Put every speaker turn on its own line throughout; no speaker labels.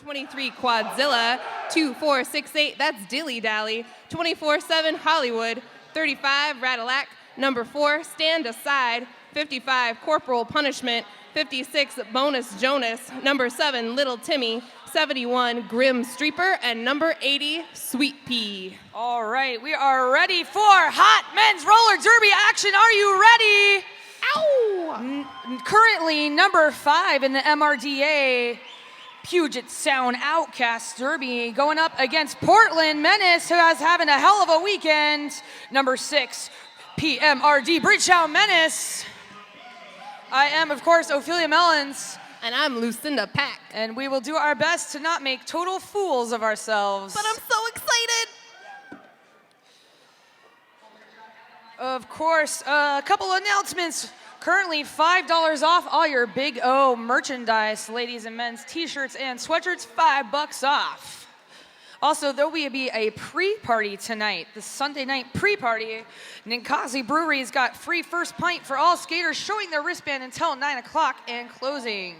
23 Quadzilla, 2468, that's Dilly Dally, 24-7 Hollywood, 35 Radillac, number 4 Stand Aside, 55 Corporal Punishment, 56 Bonus Jonas, number 7 Little Timmy, 71 Grim Streeper, and number 80 Sweet Pea.
All right, we are ready for hot men's roller derby action. Are you ready?
Ow!
Currently number 5 in the MRDA Puget Sound Outcast Derby, going up against Portland Menace, who is having a hell of a weekend. Number 6, PMRD Bridgetown Menace. I am, of course, Ophelia Mellons.
And I'm Lucinda Pack.
And we will do our best to not make total fools of ourselves.
But I'm so excited!
Of course, a couple announcements. Currently $5 off all your Big O merchandise, ladies and men's t-shirts and sweatshirts, $5 off. Also, there will be a pre-party tonight, the Sunday night pre-party. Ninkasi Brewery's got free first pint for all skaters showing their wristband until 9 o'clock and closing.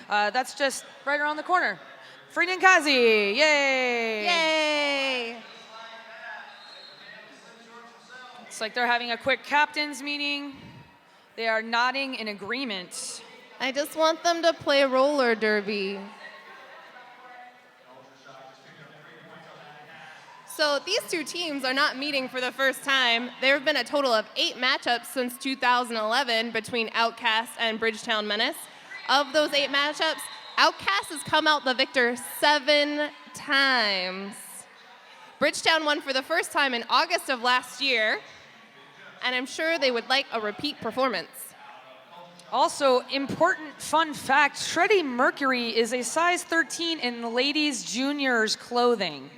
That's just right around the corner. Free Ninkasi, yay!
Yay!
It's like they're having a quick captain's meeting. They are nodding in agreement.
I just want them to play roller derby. So these two teams are not meeting for the first time. There have been a total of 8 matchups since 2011 between Outcast and Bridgetown Menace. Of those 8 matchups, Outcast has come out the victor 7 times. Bridgetown won for the first time in August of last year, and I'm sure they would like a repeat performance.
Also, important fun fact, Freddie Mercury is a size 13 in ladies' juniors clothing.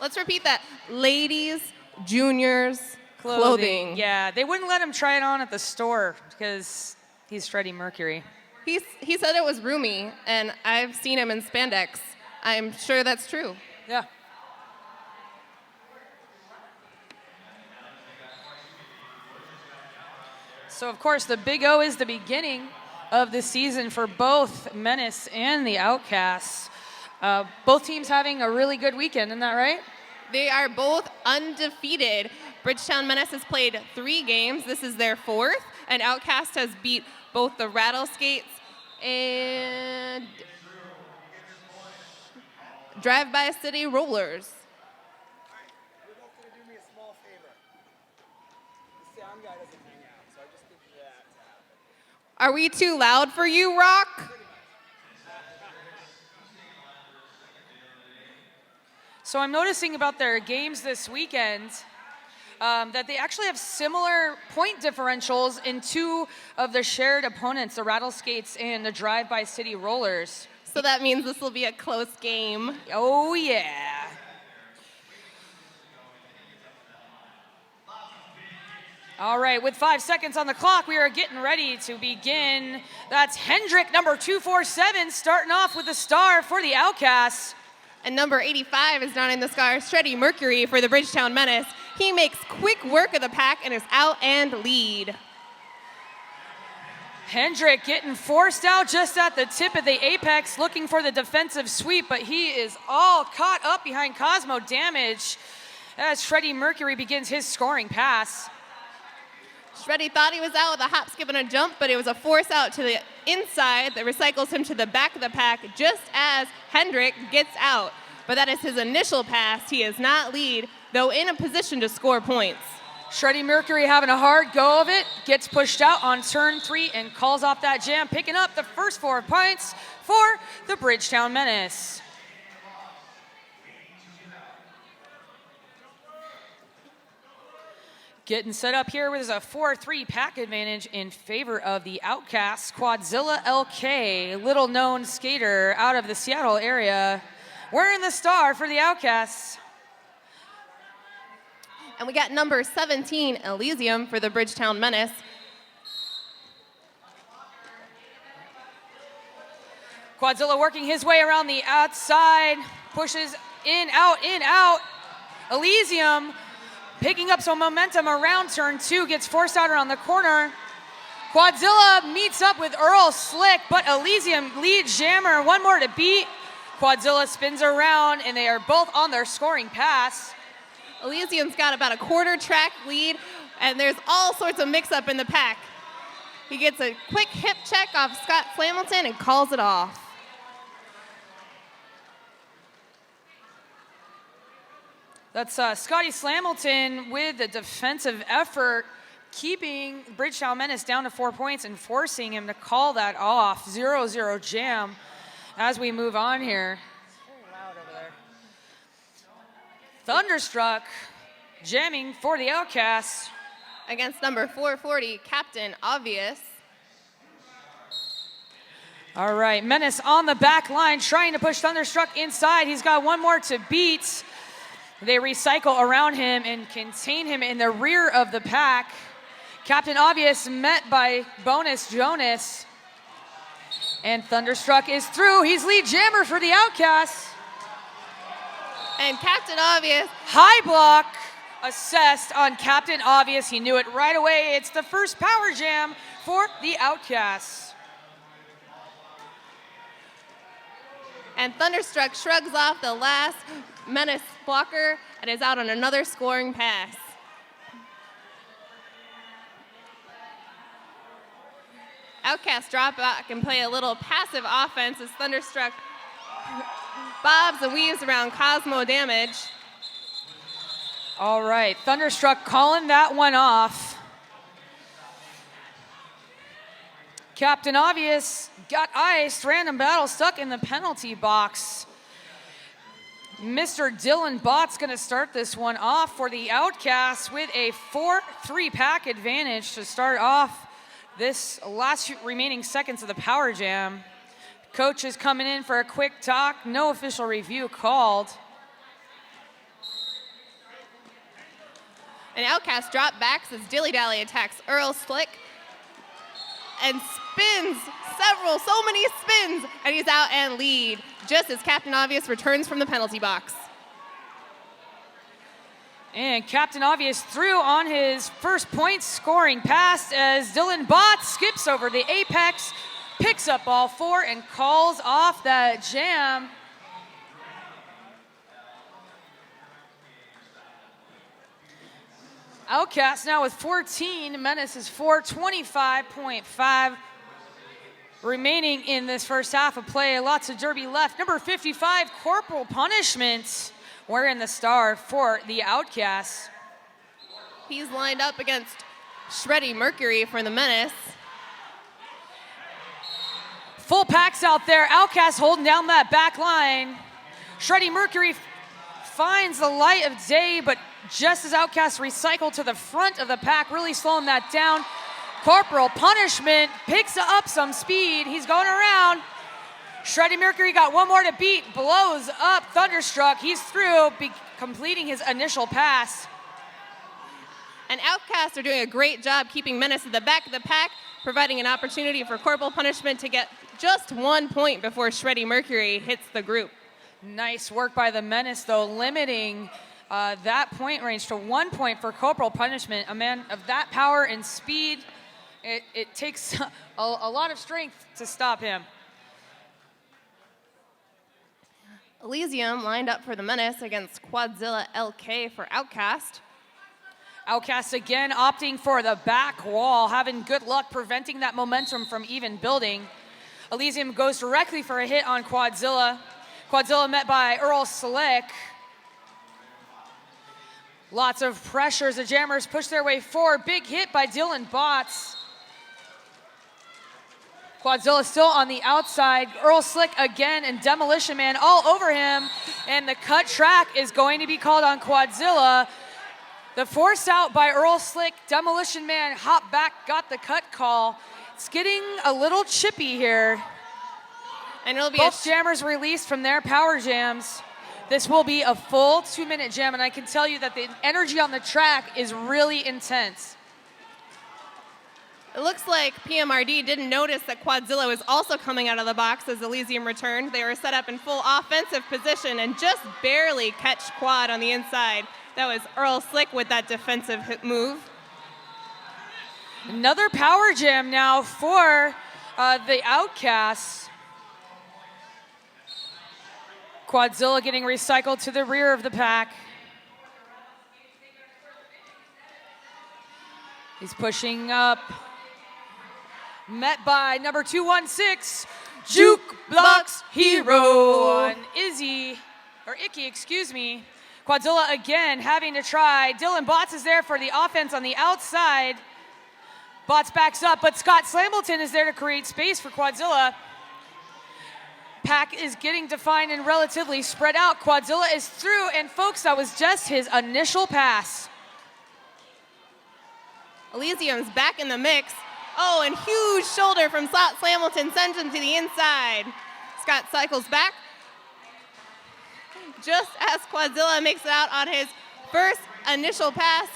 Let's repeat that. Ladies, juniors, clothing.
Yeah, they wouldn't let him try it on at the store because he's Freddie Mercury.
He said it was roomy, and I've seen him in spandex. I'm sure that's true.
Yeah. So, of course, the Big O is the beginning of the season for both Menace and the Outcasts. Both teams having a really good weekend, isn't that right?
They are both undefeated. Bridgetown Menace has played 3 games. This is their 4th, and Outcast has beat both the Rattleskates and Drive-By City Rollers.
You're both going to do me a small favor. The sound guy doesn't hang out, so I just need that to happen.
Are we too loud for you, Rock?
So I'm noticing about their games this weekend that they actually have similar point differentials in 2 of the shared opponents, the Rattleskates and the Drive-By City Rollers.
So that means this will be a close game.
Oh, yeah. All right, with 5 seconds on the clock, we are getting ready to begin. That's Hendrick, number 247, starting off with the star for the Outcasts.
And number 85 is donning the scars, Freddie Mercury for the Bridgetown Menace. He makes quick work of the pack and is out and lead.
Hendrick getting forced out just at the tip of the apex, looking for the defensive sweep, but he is all caught up behind Cosmo Damage as Freddie Mercury begins his scoring pass.
Shreddy thought he was out with a hop, skip, and a jump, but it was a force out to the inside that recycles him to the back of the pack just as Hendrick gets out. But that is his initial pass. He is not lead, though in a position to score points.
Shreddy Mercury having a hard go of it, gets pushed out on turn 3 and calls off that jam, picking up the first 4 points for the Bridgetown Menace. Getting set up here with a 4-3 pack advantage in favor of the Outcasts. Quadzilla LK, little known skater out of the Seattle area, wearing the star for the Outcasts.
And we got number 17, Elysium, for the Bridgetown Menace.
Quadzilla working his way around the outside, pushes in, out. Elysium picking up some momentum around turn 2, gets forced out around the corner. Quadzilla meets up with Earl Slick, but Elysium lead jammer, 1 more to beat. Quadzilla spins around, and they are both on their scoring pass.
Elysium's got about a quarter track lead, and there's all sorts of mix-up in the pack. He gets a quick hip check off Scott Flamilton and calls it off.
That's Scotty Slamilton with the defensive effort, keeping Bridgetown Menace down to 4 points and forcing him to call that off. 0-0 jam as we move on here. Very loud over there. Thunderstruck jamming for the Outcasts.
Against number 440, Captain Obvious.
All right, Menace on the back line, trying to push Thunderstruck inside. He's got one more to beat. They recycle around him and contain him in the rear of the pack. Captain Obvious met by Bonus Jonas. And Thunderstruck is through. He's lead jammer for the Outcasts.
And Captain Obvious.
High block assessed on Captain Obvious. He knew it right away. It's the first power jam for the Outcasts.
And Thunderstruck shrugs off the last Menace blocker and is out on another scoring pass. Outcast drop back and play a little passive offense as Thunderstruck bobs and weaves around Cosmo Damage.
All right, Thunderstruck calling that one off. Captain Obvious got iced, random battle stuck in the penalty box. Mr. Dylan Bott's gonna start this one off for the Outcasts with a 4-3 pack advantage to start off this last remaining seconds of the power jam. Coach is coming in for a quick talk, no official review called.
And Outcast drop backs as Dilly Dally attacks Earl Slick and spins so many spins, and he's out and lead, just as Captain Obvious returns from the penalty box.
And Captain Obvious threw on his first point scoring pass as Dylan Bott skips over the apex, picks up all four, and calls off that jam. Outcast now with 14, Menace is 425.5 remaining in this first half of play. Lots of derby left. Number 55, Corporal Punishment, wearing the star for the Outcasts.
He's lined up against Shreddy Mercury for the Menace.
Full packs out there. Outcast holding down that back line. Shreddy Mercury finds the light of day, but just as Outcast recycle to the front of the pack, really slowing that down. Corporal Punishment picks up some speed. He's going around. Shreddy Mercury got one more to beat, blows up Thunderstruck. He's through, completing his initial pass.
And Outcasts are doing a great job keeping Menace at the back of the pack, providing an opportunity for Corporal Punishment to get just 1 point before Shreddy Mercury hits the group.
Nice work by the Menace, though, limiting that point range to 1 point for Corporal Punishment. A man of that power and speed, it takes a lot of strength to stop him.
Elysium lined up for the Menace against Quadzilla LK for Outcast.
Outcast again opting for the back wall, having good luck preventing that momentum from even building. Elysium goes directly for a hit on Quadzilla. Quadzilla met by Earl Slick. Lots of pressure as the Jammers push their way forward. Big hit by Dylan Botts. Quadzilla still on the outside. Earl Slick again, and Demolition Man all over him. And the cut track is going to be called on Quadzilla. The force out by Earl Slick. Demolition Man hopped back, got the cut call. It's getting a little chippy here.
And it'll be
both Jammers released from their power jams. This will be a full 2-minute jam, and I can tell you that the energy on the track is really intense.
It looks like PMRD didn't notice that Quadzilla was also coming out of the box as Elysium returned. They were set up in full offensive position and just barely catch Quad on the inside. That was Earl Slick with that defensive move.
Another power jam now for the Outcasts. Quadzilla getting recycled to the rear of the pack. He's pushing up. Met by number 216, Jukebox Hero. And Icky, excuse me. Quadzilla again having to try. Dylan Botts is there for the offense on the outside. Botts backs up, but Scott Slambleton is there to create space for Quadzilla. Pack is getting defined and relatively spread out. Quadzilla is through, and folks, that was just his initial pass.
Elysium's back in the mix. Oh, and huge shoulder from Scott Slambleton sends him to the inside. Scott cycles back. Just as Quadzilla makes it out on his first initial pass,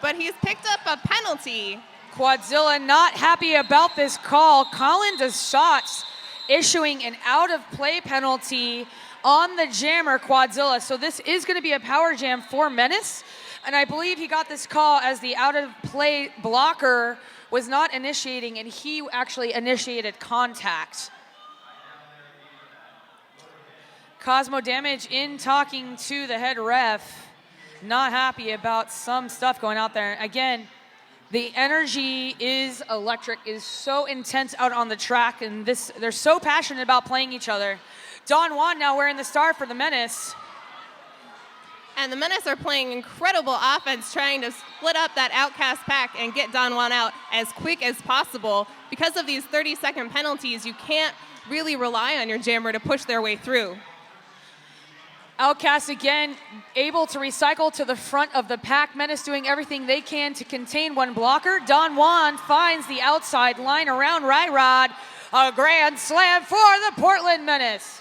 but he's picked up a penalty.
Quadzilla not happy about this call. Colin DeShots issuing an out-of-play penalty on the jammer, Quadzilla. So this is going to be a power jam for Menace. And I believe he got this call as the out-of-play blocker was not initiating, and he actually initiated contact. Cosmo Damage in talking to the head ref. Not happy about some stuff going out there. Again, the energy is electric, is so intense out on the track, and they're so passionate about playing each other. Don Juan now wearing the star for the Menace.
And the Menace are playing incredible offense, trying to split up that Outcast pack and get Don Juan out as quick as possible. Because of these 30-second penalties, you can't really rely on your jammer to push their way through.
Outcast again able to recycle to the front of the pack. Menace doing everything they can to contain one blocker. Don Juan finds the outside line around Ryrod. A grand slam for the Portland Menace.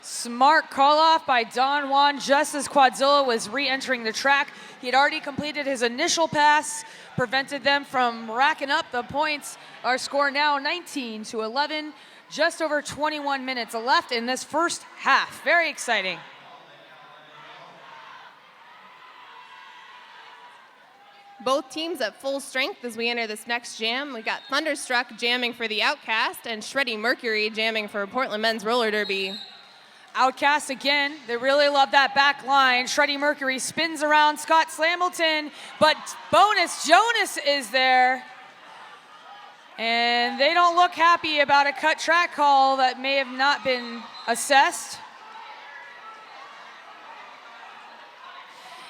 Smart call off by Don Juan just as Quadzilla was re-entering the track. He had already completed his initial pass, prevented them from racking up the points. Our score now 19-11, just over 21 minutes left in this first half. Very exciting.
Both teams at full strength as we enter this next jam. We got Thunderstruck jamming for the Outcast and Shreddy Mercury jamming for Portland Men's Roller Derby.
Outcast again, they really love that back line. Shreddy Mercury spins around Scott Slambleton, but Bonus Jonas is there. And they don't look happy about a cut track call that may have not been assessed.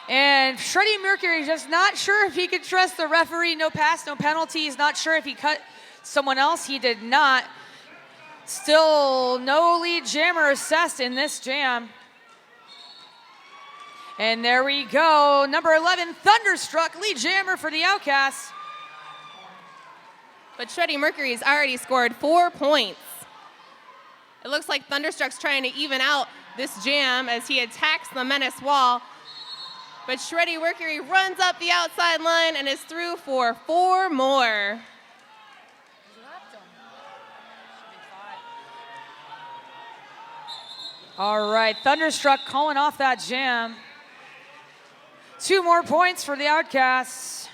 And Shreddy Mercury just not sure if he could trust the referee. No pass, no penalty. He's not sure if he cut someone else. He did not. Still no lead jammer assessed in this jam. And there we go. Number 11, Thunderstruck, lead jammer for the Outcasts.
But Shreddy Mercury's already scored 4 points. It looks like Thunderstruck's trying to even out this jam as he attacks the Menace wall. But Shreddy Mercury runs up the outside line and is through for 4 more.
All right, Thunderstruck calling off that jam. 2 more points for the Outcasts.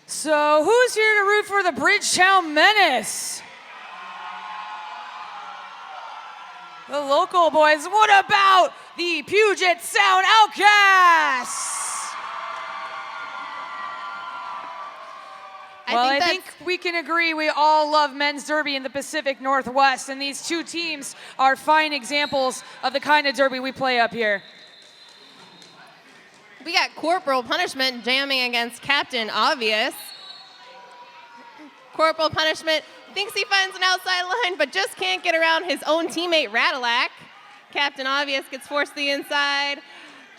So who's here to root for the Bridgetown Menace? The local boys. What about the Puget Sound Outcasts? I think we can agree we all love men's derby in the Pacific Northwest, and these two teams are fine examples of the kind of derby we play up here.
We got Corporal Punishment jamming against Captain Obvious. Corporal Punishment thinks he finds an outside line, but just can't get around his own teammate Radillac. Captain Obvious gets forced to the inside.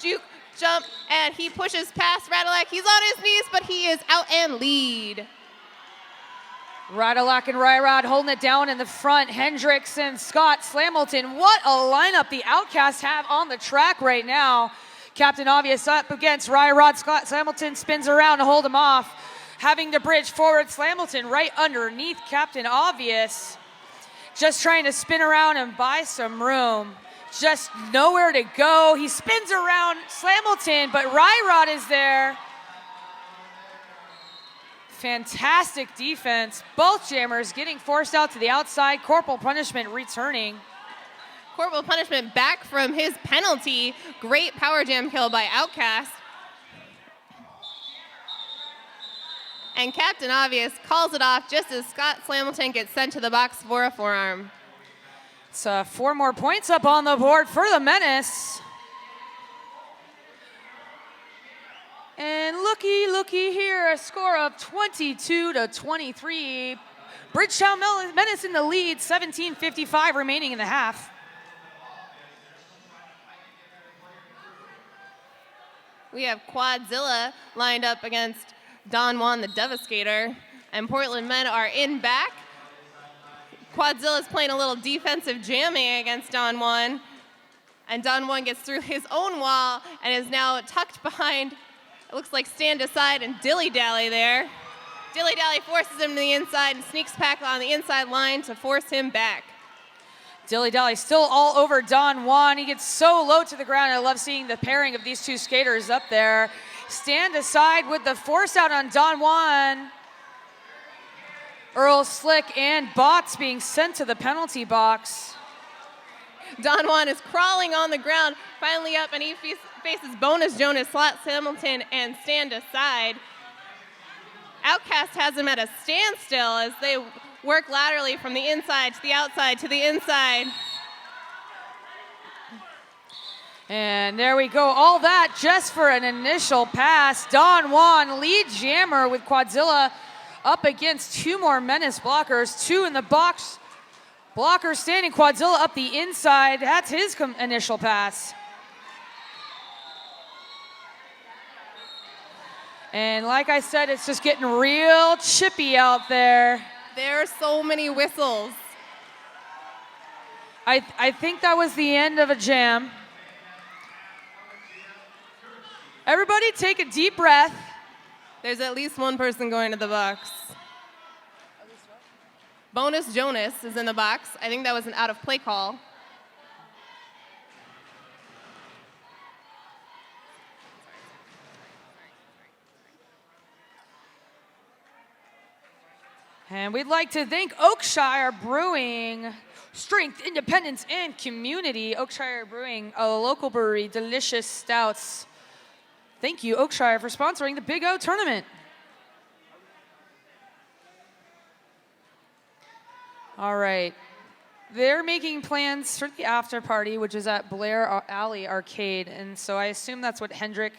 Juke, jump, and he pushes past Radillac. He's on his knees, but he is out and lead.
Radillac and Ryrod holding it down in the front. Hendricks and Scott Slambleton. What a lineup the Outcasts have on the track right now. Captain Obvious up against Ryrod. Scott Slambleton spins around to hold him off. Having to bridge forward, Slambleton right underneath Captain Obvious. Just trying to spin around and buy some room. Just nowhere to go. He spins around Slambleton, but Ryrod is there. Fantastic defense. Both jammers getting forced out to the outside. Corporal Punishment returning.
Corporal Punishment back from his penalty. Great power jam kill by Outcast. And Captain Obvious calls it off just as Scott Slamilton gets sent to the box for a forearm.
It's 4 more points up on the board for the Menace. And looky here, a score of 22-23. Bridgetown Menace in the lead, 17:55 remaining in the half.
We have Quadzilla lined up against Don Juan the Devastator, and Portland men are in back. Quadzilla's playing a little defensive jamming against Don Juan, and Don Juan gets through his own wall and is now tucked behind, it looks like stand aside and dilly-dally there. Dilly-dally forces him to the inside and sneaks back on the inside line to force him back.
Dilly-dally still all over Don Juan. He gets so low to the ground. I love seeing the pairing of these two skaters up there. Stand aside with the force out on Don Juan. Earl Slick and Bots being sent to the penalty box.
Don Juan is crawling on the ground, finally up, and he faces Bonus Jonas, Slot Hamilton, and stand aside. Outcast has him at a standstill as they work laterally from the inside to the outside to the inside.
And there we go. All that just for an initial pass. Don Juan, lead jammer with Quadzilla up against 2 more Menace blockers. 2 in the box. Blocker standing, Quadzilla up the inside. That's his initial pass. And like I said, it's just getting real chippy out there.
There are so many whistles.
I think that was the end of a jam. Everybody take a deep breath.
There's at least one person going to the box. Bonus Jonas is in the box. I think that was an out-of-play call.
And we'd like to thank Oakshire Brewing, strength, independence, and community. Oakshire Brewing, a local brewery, delicious stouts. Thank you, Oakshire, for sponsoring the Big O tournament. All right. They're making plans for the after party, which is at Blair Alley Arcade. And so I assume that's what Hendrick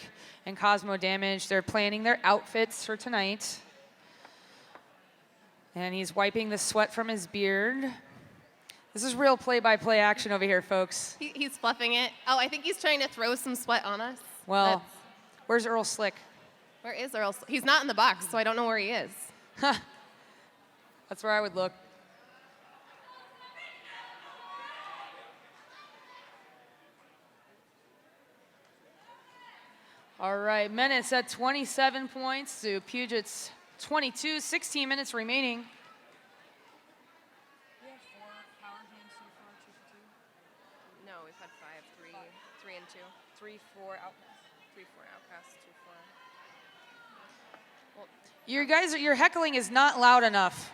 and Cosmo Damage, they're planning their outfits for tonight. And he's wiping the sweat from his beard. This is real play-by-play action over here, folks.
He's fluffing it. Oh, I think he's trying to throw some sweat on us.
Well, where's Earl Slick?
Where is Earl? He's not in the box, so I don't know where he is.
That's where I would look. All right, Menace at 27 points to Puget's 22, 16 minutes remaining.
No, we've had 5, 3 and 2.
3, 4 Outcast.
3, 4 Outcasts, 2, 4.
Well, your heckling is not loud enough.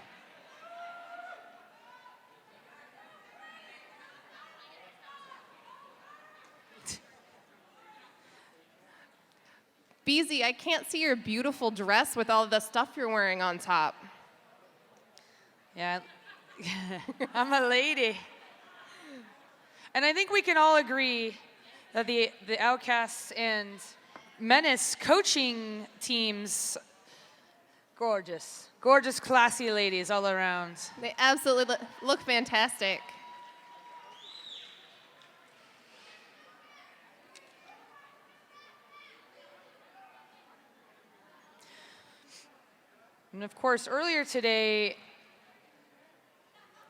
Beezy, I can't see your beautiful dress with all the stuff you're wearing on top.
Yeah, I'm a lady. And I think we can all agree that the Outcasts and Menace coaching teams, gorgeous. Gorgeous, classy ladies all around.
They absolutely look fantastic.
And of course, earlier today,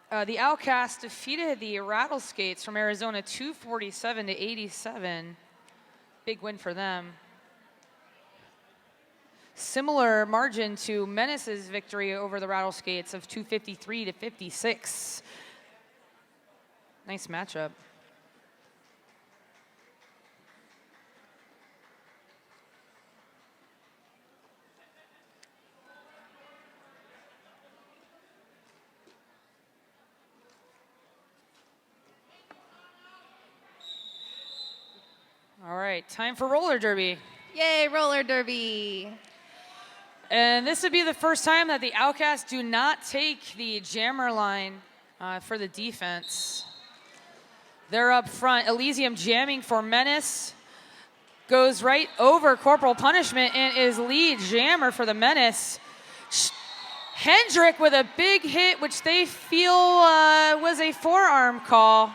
the Outcast defeated the Rattleskates from Arizona 247-87. Big win for them. Similar margin to Menace's victory over the Rattleskates of 253-56. Nice matchup. All right, time for roller derby.
Yay, roller derby.
And this would be the first time that the Outcast do not take the jammer line for the defense. They're up front. Elysium jamming for Menace. Goes right over Corporal Punishment and is lead jammer for the Menace. Hendrick with a big hit, which they feel was a forearm call.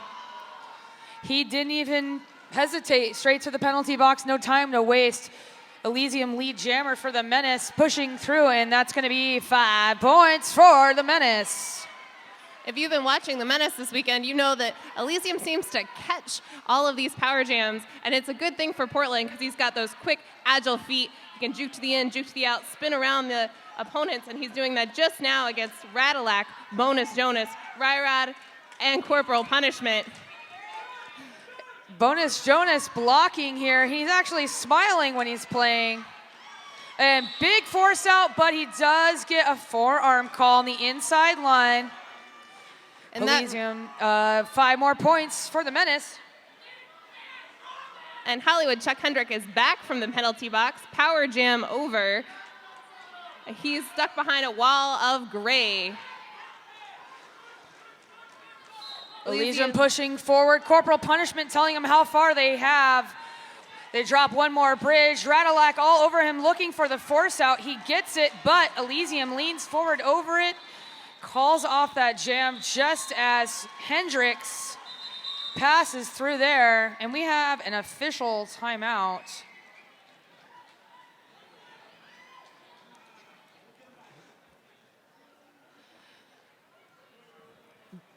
He didn't even hesitate. Straight to the penalty box. No time to waste. Elysium lead jammer for the Menace, pushing through, and that's going to be 5 points for the Menace.
If you've been watching the Menace this weekend, you know that Elysium seems to catch all of these power jams, and it's a good thing for Portland because he's got those quick, agile feet. He can juke to the in, juke to the out, spin around the opponents, and he's doing that just now against Radillac, Bonus Jonas, Ryrod, and Corporal Punishment.
Bonus Jonas blocking here. He's actually smiling when he's playing. And big force out, but he does get a forearm call on the inside line. And Elysium, 5 more points for the Menace.
And Hollywood Chuck Hendrick is back from the penalty box. Power jam over. He's stuck behind a wall of gray.
Elysium pushing forward. Corporal Punishment telling him how far they have. They drop one more bridge. Radillac all over him looking for the force out. He gets it, but Elysium leans forward over it. Calls off that jam just as Hendricks passes through there. And we have an official timeout.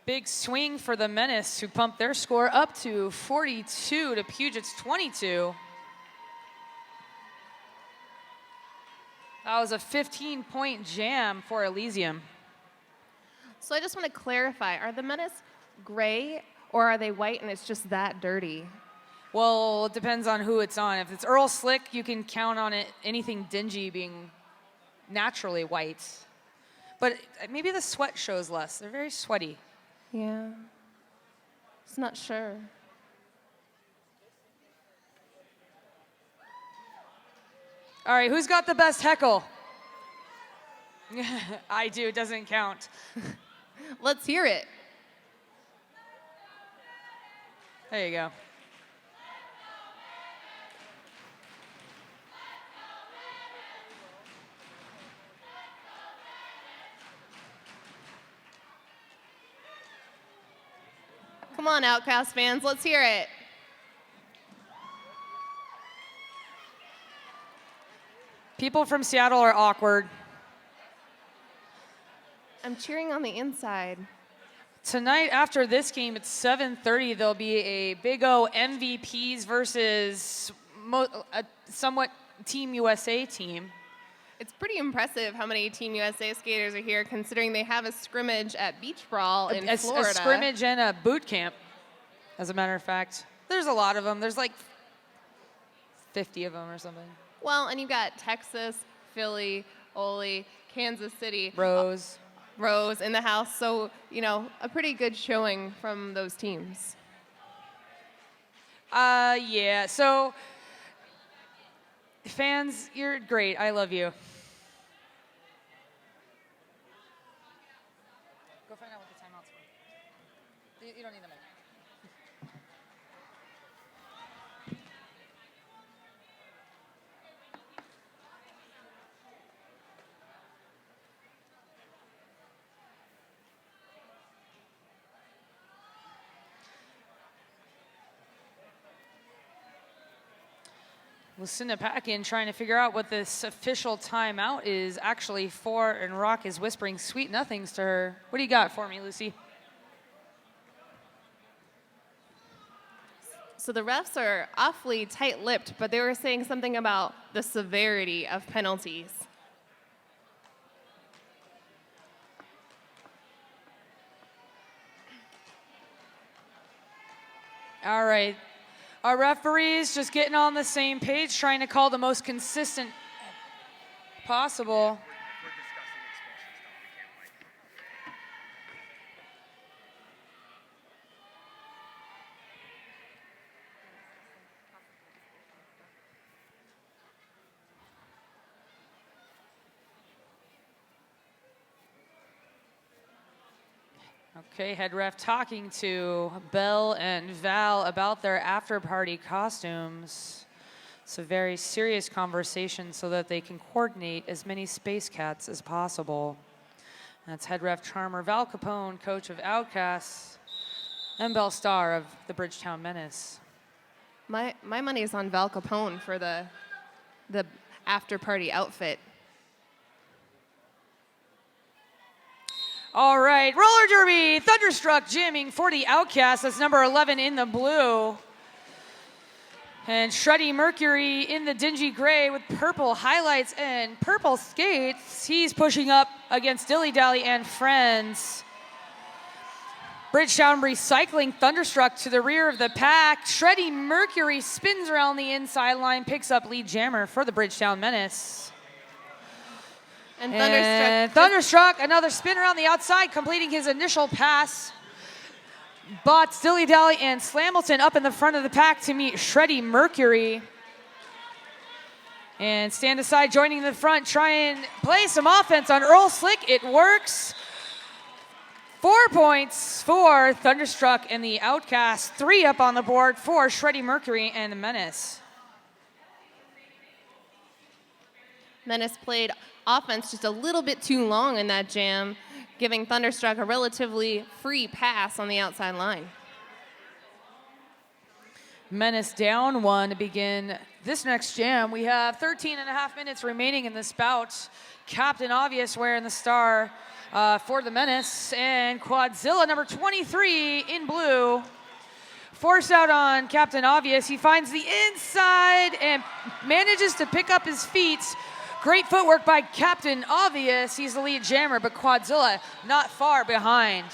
Big swing for the Menace, who pumped their score up to 42 to Puget's 22. That was a 15-point jam for Elysium.
So I just want to clarify, are the Menace gray or are they white and it's just that dirty?
Well, it depends on who it's on. If it's Earl Slick, you can count on it, anything dingy being naturally white. But maybe the sweat shows less. They're very sweaty.
Yeah. Just not sure.
All right, who's got the best heckle? I do, it doesn't count.
Let's hear it.
There you go.
Come on, Outcast fans, let's hear it.
People from Seattle are awkward.
I'm cheering on the inside.
Tonight, after this game, it's 7:30. There'll be a Big O MVPs versus a somewhat Team USA team.
It's pretty impressive how many Team USA skaters are here, considering they have a scrimmage at Beach Brawl in Florida.
A scrimmage and a boot camp, as a matter of fact. There's a lot of them. There's like 50 of them or something.
Well, and you've got Texas, Philly, Ole, Kansas City.
Rose
in the house. So, you know, a pretty good showing from those teams.
Yeah. So, fans, you're great. I love you. Go find out what the timeouts were. You don't need the mic. Lucinda Packin trying to figure out what this official timeout is actually for, and Rock is whispering sweet nothings to her. What do you got for me, Lucy?
So the refs are awfully tight-lipped, but they were saying something about the severity of penalties.
All right. Our referees just getting on the same page, trying to call the most consistent possible. Okay, head ref talking to Belle and Val about their after-party costumes. It's a very serious conversation so that they can coordinate as many Space Cats as possible. That's head ref Charmer Val Capone, coach of Outcast, and Belle Starr of the Bridgetown Menace.
My money is on Val Capone for the after-party outfit.
All right, roller derby, Thunderstruck jamming for the Outcast. That's number 11 in the blue. And Shreddy Mercury in the dingy gray with purple highlights and purple skates. He's pushing up against Dilly Dally and friends. Bridgetown recycling Thunderstruck to the rear of the pack. Shreddy Mercury spins around the inside line, picks up lead jammer for the Bridgetown Menace.
And
Thunderstruck, another spin around the outside, completing his initial pass. Bots, Dilly Dally, and Slamilton up in the front of the pack to meet Shreddy Mercury. And Stand Aside joining the front, try and play some offense on Earl Slick. It works. 4 points for Thunderstruck and the Outcast. 3 up on the board for Shreddy Mercury and the Menace.
Menace played offense just a little bit too long in that jam, giving Thunderstruck a relatively free pass on the outside line.
Menace down 1 to begin this next jam. We have 13 and a half minutes remaining in this bout. Captain Obvious wearing the star for the Menace, and Quadzilla number 23 in blue. Force out on Captain Obvious. He finds the inside and manages to pick up his feet. Great footwork by Captain Obvious. He's the lead jammer, but Quadzilla not far behind.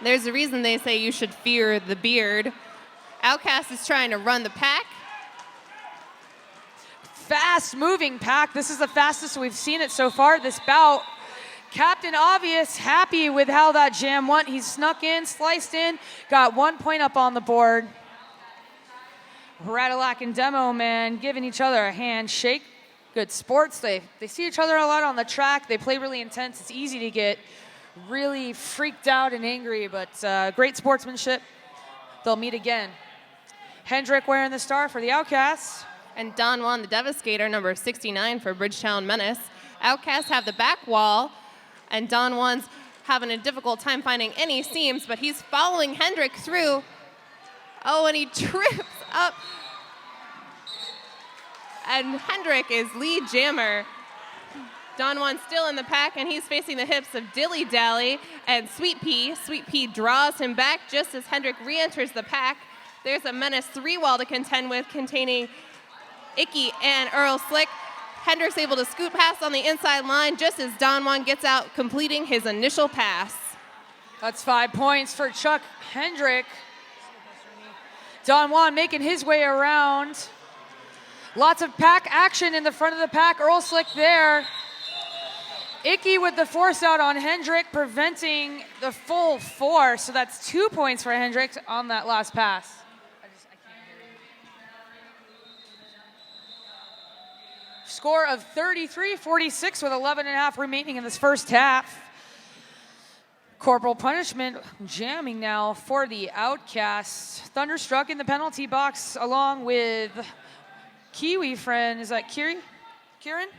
There's a reason they say you should fear the beard. Outcast is trying to run the pack.
Fast moving pack. This is the fastest we've seen it so far this bout. Captain Obvious happy with how that jam went. He snuck in, sliced in, got 1 point up on the board. Radalac and Demo Man giving each other a handshake. Good sports. They see each other a lot on the track. They play really intense. It's easy to get really freaked out and angry, but great sportsmanship. They'll meet again. Hendrick wearing the star for the Outcasts.
And Don Juan the Devastator, number 69 for Bridgetown Menace. Outcasts have the back wall, and Don Juan's having a difficult time finding any seams, but he's following Hendrick through. Oh, and he trips up. And Hendrick is lead jammer. Don Juan still in the pack, and he's facing the hips of Dilly Dally and Sweet Pea. Sweet Pea draws him back just as Hendrick re-enters the pack. There's a Menace 3-wall to contend with, containing Icky and Earl Slick. Hendrick's able to scoot past on the inside line just as Don Juan gets out, completing his initial pass.
That's 5 points for Chuck Hendrick. Don Juan making his way around. Lots of pack action in the front of the pack. Earl Slick there. Icky with the force out on Hendrick, preventing the full force. So that's 2 points for Hendrick on that last pass. Score of 33-46 with 11 and a half remaining in this first half. Corporal Punishment jamming now for the Outcast. Thunderstruck in the penalty box along with Kiwi friend. Is that Kieran?
Karen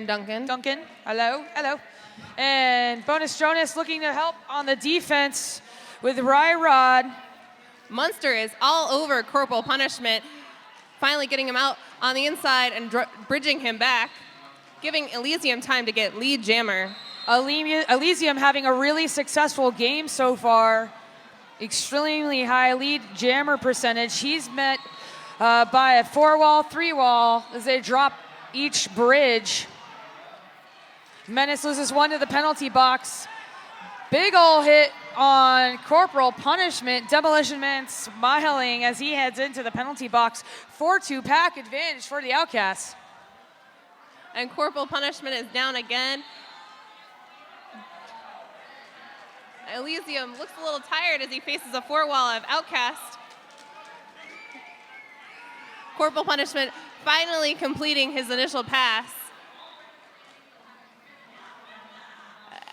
Duncan.
Duncan, hello. And Bonus Jonas looking to help on the defense with Rod.
Munster is all over Corporal Punishment, finally getting him out on the inside and bridging him back, giving Elysium time to get lead jammer.
Elysium having a really successful game so far. Extremely high lead jammer percentage. He's met by a 4-wall, 3-wall as they drop each bridge. Menace loses 1 to the penalty box. Big ol' hit on Corporal Punishment. Demolition Man smiling as he heads into the penalty box. 4-2 pack advantage for the Outcasts.
And Corporal Punishment is down again. Elysium looks a little tired as he faces a 4-wall of Outcast. Corporal Punishment finally completing his initial pass.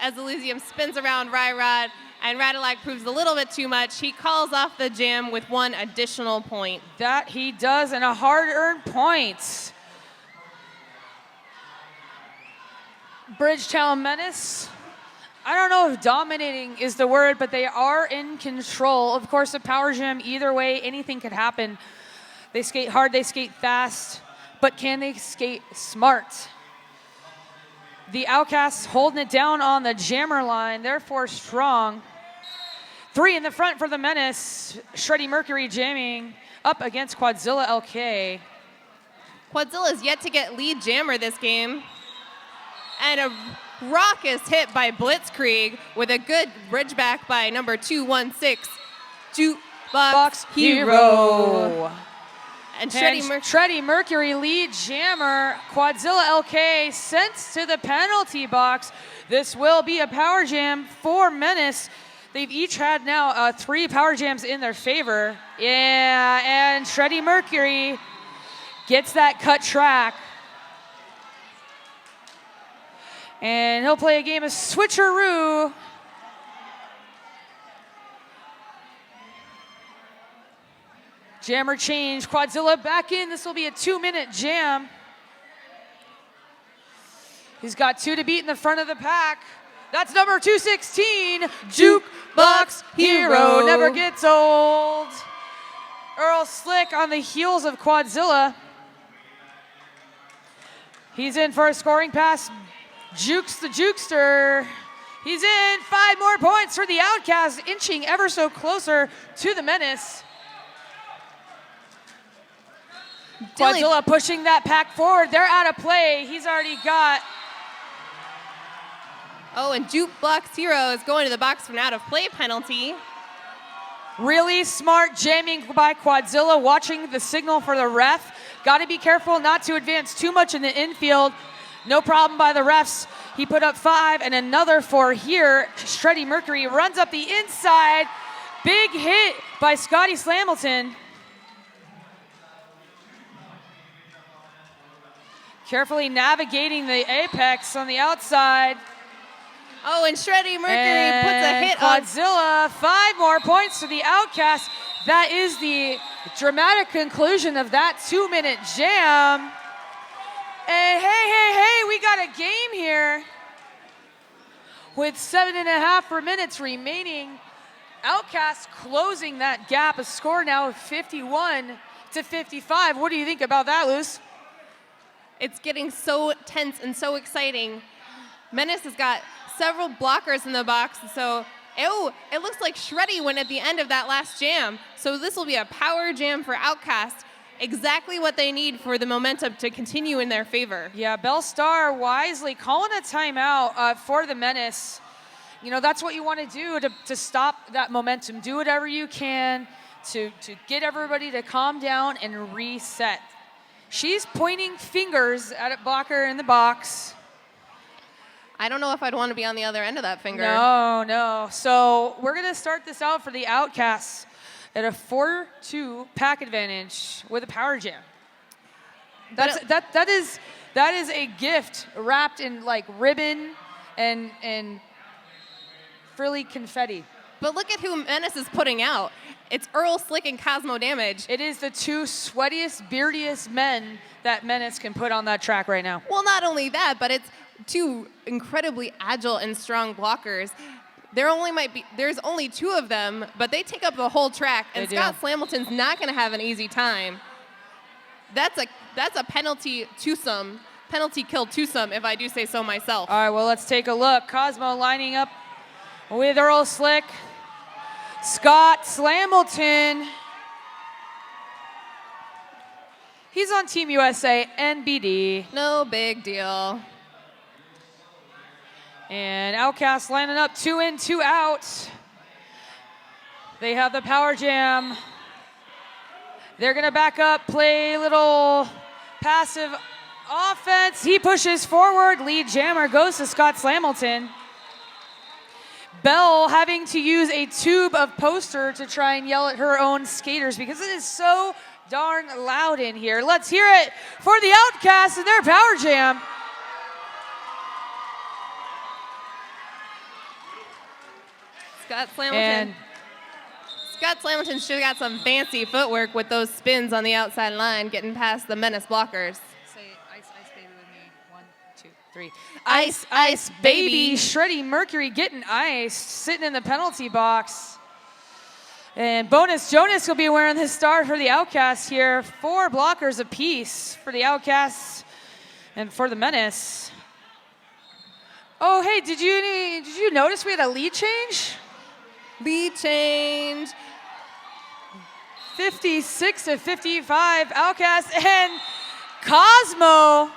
as Elysium spins around Ryrod, and Radillac proves a little bit too much. He calls off the jam with one additional point.
That he does, and a hard-earned point. Bridgetown Menace. I don't know if dominating is the word, but they are in control. Of course, a power jam, either way, anything could happen. They skate hard, they skate fast, but can they skate smart? The Outcasts holding it down on the jammer line, therefore strong. 3 in the front for the Menace. Shreddy Mercury jamming up against Quadzilla LK.
Quadzilla's yet to get lead jammer this game. And a raucous hit by Blitzkrieg with a good bridge back by number 216, Jukebox Hero. And
Shreddy Mercury lead jammer. Quadzilla LK sent to the penalty box. This will be a power jam for Menace. They've each had now 3 power jams in their favor. Yeah, and Shreddy Mercury gets that cut track. And he'll play a game of switcheroo. Jammer change, Quadzilla back in. This will be a 2-minute jam. He's got 2 to beat in the front of the pack. That's number 216, Jukebox Hero. Never gets old. Earl Slick on the heels of Quadzilla. He's in for a scoring pass. Jukes the Jukester. He's in. 5 more points for the Outcast, inching ever so closer to the Menace. Quadzilla pushing that pack forward. They're out of play. He's already got.
Oh, and Jukebox Hero is going to the box for an out of play penalty.
Really smart jamming by Quadzilla, watching the signal for the ref. Got to be careful not to advance too much in the infield. No problem by the refs. He put up 5 and another 4 here. Shreddy Mercury runs up the inside. Big hit by Scotty Slamilton. Carefully navigating the apex on the outside.
Oh, and Shreddy Mercury puts a hit on
Quadzilla. 5 more points to the Outcast. That is the dramatic conclusion of that 2-minute jam. And hey, we got a game here. With 7.5 minutes remaining. Outcast closing that gap. A score now of 51-55. What do you think about that, Luce?
It's getting so tense and so exciting. Menace has got several blockers in the box, so it looks like Shreddy went at the end of that last jam. So this will be a power jam for Outcast. Exactly what they need for the momentum to continue in their favor.
Yeah, Bell Star wisely calling a timeout for the Menace. You know, that's what you want to do to stop that momentum. Do whatever you can to get everybody to calm down and reset. She's pointing fingers at a blocker in the box.
I don't know if I'd want to be on the other end of that finger.
No. So we're going to start this out for the Outcasts at a 4-2 pack advantage with a power jam. That is a gift wrapped in like ribbon and frilly confetti.
But look at who Menace is putting out. It's Earl Slick and Cosmo Damage.
It is the 2 sweatiest, beardiest men that Menace can put on that track right now.
Well, not only that, but it's 2 incredibly agile and strong blockers. There's only 2 of them, but they take up the whole track, and Scott Slamilton's not going to have an easy time. That's a penalty twosome, penalty kill twosome, if I do say so myself.
All right, well, let's take a look. Cosmo lining up with Earl Slick. Scott Slamilton. He's on Team USA NBD.
No big deal.
And Outcast lining up 2 in, 2 out. They have the power jam. They're going to back up, play a little passive offense. He pushes forward. Lead jammer goes to Scott Slamilton. Belle having to use a tube of poster to try and yell at her own skaters because it is so darn loud in here. Let's hear it for the Outcasts and their power jam.
Scott Slamilton.
And
Scott Slamilton should have got some fancy footwork with those spins on the outside line, getting past the Menace blockers.
say ice, ice, baby with me. 1, 2, 3. Ice, ice, baby. Shreddy Mercury getting iced, sitting in the penalty box. And Bonus Jonas will be wearing the star for the Outcast here. 4 blockers apiece for the Outcasts and for the Menace. Oh, hey, did you notice we had a lead change?
Lead change.
56 to 55, Outcast and Cosmo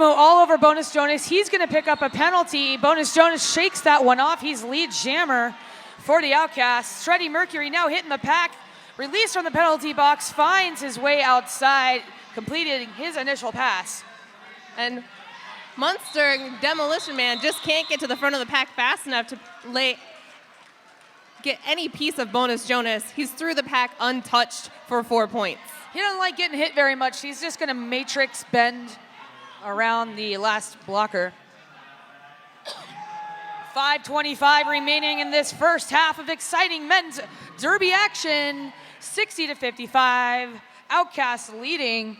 all over Bonus Jonas. He's going to pick up a penalty. Bonus Jonas shakes that one off. He's lead jammer for the Outcast. Shreddy Mercury now hitting the pack. Released from the penalty box, finds his way outside, completing his initial pass.
And Munster Demolition Man just can't get to the front of the pack fast enough to get any piece of Bonus Jonas. He's through the pack untouched for 4 points.
He doesn't like getting hit very much. He's just going to matrix bend around the last blocker. 5:25 remaining in this first half of exciting men's derby action. 60 to 55. Outcast leading.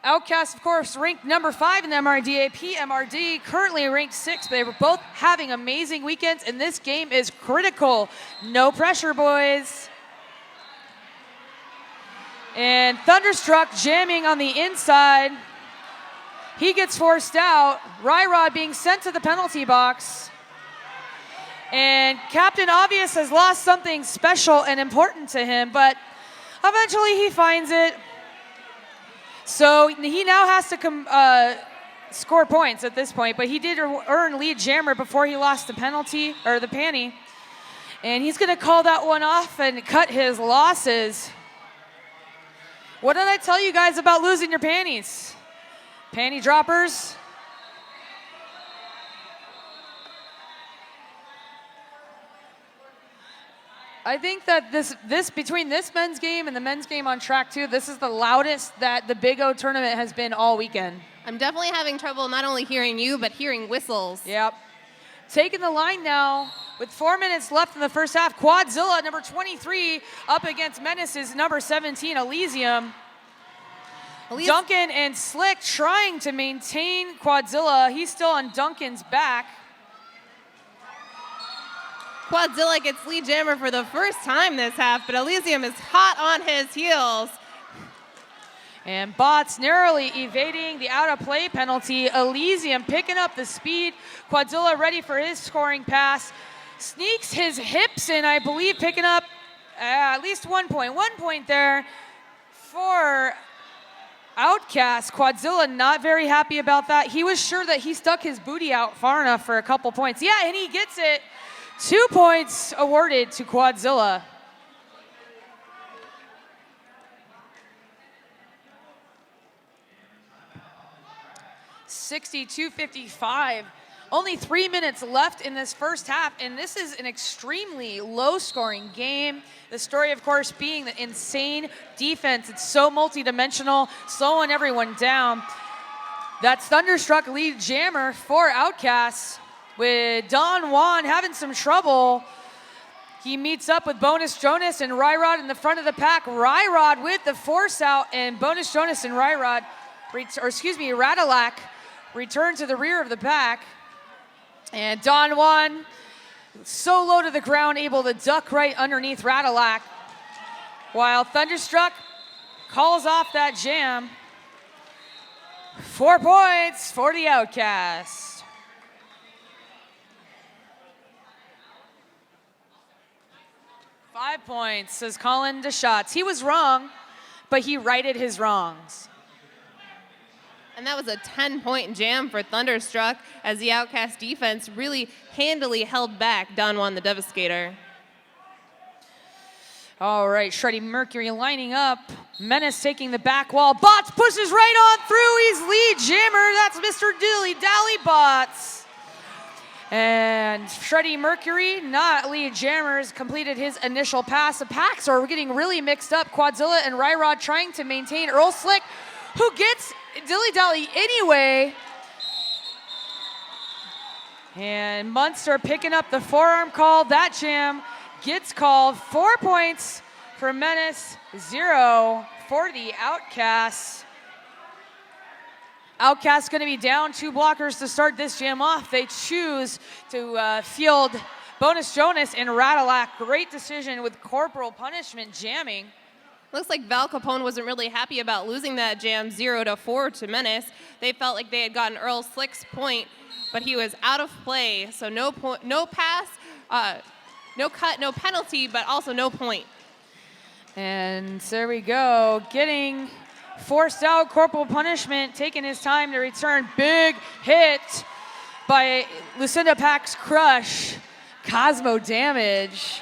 Outcast, of course, ranked number 5 in the MRDA. PMRD currently ranked 6th. They were both having amazing weekends, and this game is critical. No pressure, boys. And Thunderstruck jamming on the inside. He gets forced out. Ryrod being sent to the penalty box. And Captain Obvious has lost something special and important to him, but eventually he finds it. So he now has to score points at this point, but he did earn lead jammer before he lost the penalty, or the panty. And he's going to call that one off and cut his losses. What did I tell you guys about losing your panties? Panty droppers? I think that this between this men's game and the men's game on track 2, this is the loudest that the Big O tournament has been all weekend.
I'm definitely having trouble not only hearing you, but hearing whistles.
Yep. Taking the line now with 4 minutes left in the first half. Quadzilla, number 23, up against Menace's number 17, Elysium. Duncan and Slick trying to maintain Quadzilla. He's still on Duncan's back.
Quadzilla gets lead jammer for the first time this half, but Elysium is hot on his heels.
And Bots narrowly evading the out of play penalty. Elysium picking up the speed. Quadzilla ready for his scoring pass. Sneaks his hips in, I believe, picking up at least 1 point. 1 point there for Outcast. Quadzilla not very happy about that. He was sure that he stuck his booty out far enough for a couple points. Yeah, and he gets it. 2 points awarded to Quadzilla. $62-55. Only 3 minutes left in this first half, and this is an extremely low-scoring game. The story, of course, being the insane defense. It's so multidimensional, slowing everyone down. That's Thunderstruck lead jammer for Outcasts. With Don Juan having some trouble, he meets up with Bonus Jonas and Ryrod in the front of the pack. Ryrod with the force out, and Bonus Jonas and Radalac return to the rear of the pack. And Don Juan, so low to the ground, able to duck right underneath Radalac, while Thunderstruck calls off that jam. 4 points for the Outcast. 5 points, says Colin DeShots. He was wrong, but he righted his wrongs.
And that was a 10-point jam for Thunderstruck as the Outcast defense really handily held back Don Juan the Devastator.
All right, Shreddy Mercury lining up. Menace taking the back wall. Bots pushes right on through. He's lead jammer. That's Mr. Dilly Dally Bots. And Shreddy Mercury, not lead jammers, completed his initial pass. The packs are getting really mixed up. Quadzilla and Ryrod trying to maintain Earl Slick, who gets Dilly Dally anyway. And Munster picking up the forearm call. That jam gets called. 4 points for Menace, 0 for the Outcasts. Outcast going to be down 2 blockers to start this jam off. They choose to field Bonus Jonas and Radillac. Great decision with corporal punishment jamming.
Looks like Val Capone wasn't really happy about losing that jam 0-4 to Menace. They felt like they had gotten Earl Slick's point, but he was out of play. So no pass, no cut, no penalty, but also no point.
And there we go, getting forced out, corporal punishment, taking his time to return. Big hit by Lucinda Pack's crush. Cosmo damage.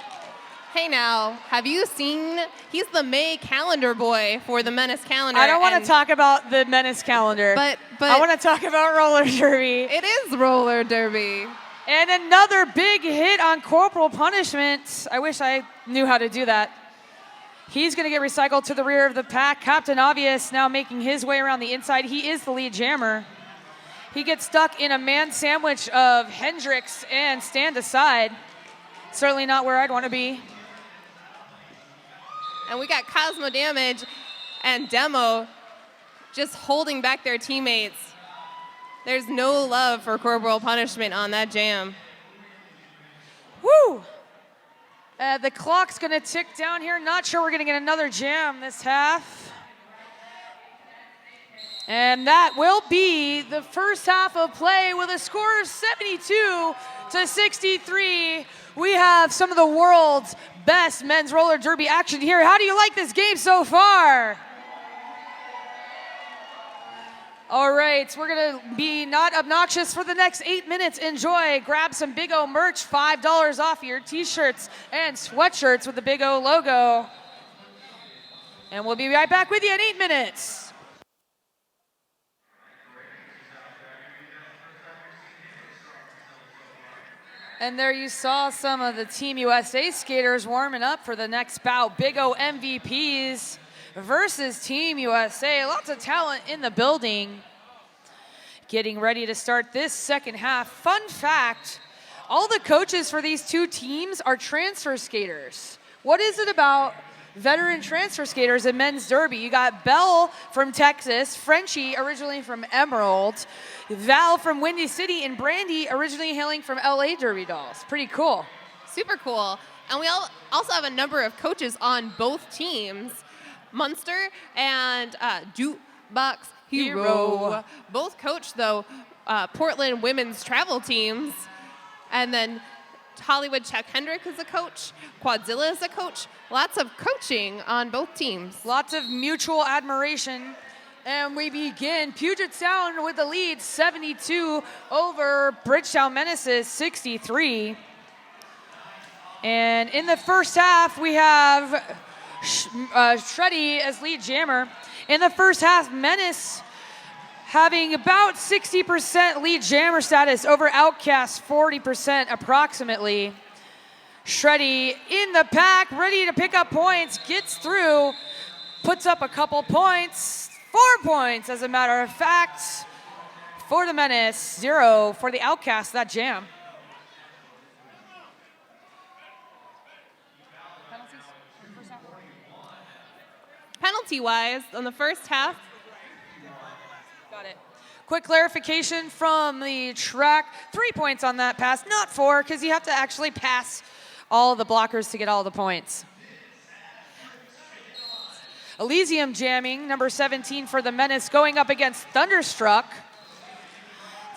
Hey now, have you seen, he's the May calendar boy for the Menace calendar.
I don't want to talk about the Menace calendar.
But
I want to talk about roller derby.
It is roller derby.
And another big hit on corporal punishment. I wish I knew how to do that. He's going to get recycled to the rear of the pack. Captain Obvious now making his way around the inside. He is the lead jammer. He gets stuck in a man sandwich of Hendricks and stand aside. Certainly not where I'd want to be.
And we got Cosmo Damage and Demo just holding back their teammates. There's no love for corporal punishment on that jam.
Woo! The clock's going to tick down here. Not sure we're going to get another jam this half. And that will be the first half of play with a score of 72-63. We have some of the world's best men's roller derby action here. How do you like this game so far? All right, we're going to be not obnoxious for the next 8 minutes. Enjoy. Grab some Big O merch, $5 off your t-shirts and sweatshirts with the Big O logo. And we'll be right back with you in 8 minutes. And there you saw some of the Team USA skaters warming up for the next bout. Big O MVPs versus Team USA. Lots of talent in the building. Getting ready to start this second half. Fun fact, all the coaches for these two teams are transfer skaters. What is it about veteran transfer skaters in men's derby? You got Bell from Texas, Frenchie originally from Emerald, Val from Windy City, and Brandy originally hailing from LA Derby Dolls. Pretty cool.
Super cool. And we also have a number of coaches on both teams. Munster and Jukebox Hero. Both coach, though, Portland women's travel teams. And then Hollywood Chuck Hendrick is a coach. Quadzilla is a coach. Lots of coaching on both teams.
Lots of mutual admiration. And we begin Puget Sound with the lead, 72 over Bridgetown Menaces, 63. And in the first half, we have Shreddy as lead jammer. In the first half, Menace having about 60% lead jammer status over Outcast, 40% approximately. Shreddy in the pack, ready to pick up points, gets through, puts up a couple points, 4 points as a matter of fact, for the Menace, 0 for the Outcast, that jam.
Penalty-wise, on the first half.
Got it. Quick clarification from the track. 3 points on that pass, not 4, because you have to actually pass all the blockers to get all the points. Elysium jamming, number 17 for the Menace, going up against Thunderstruck.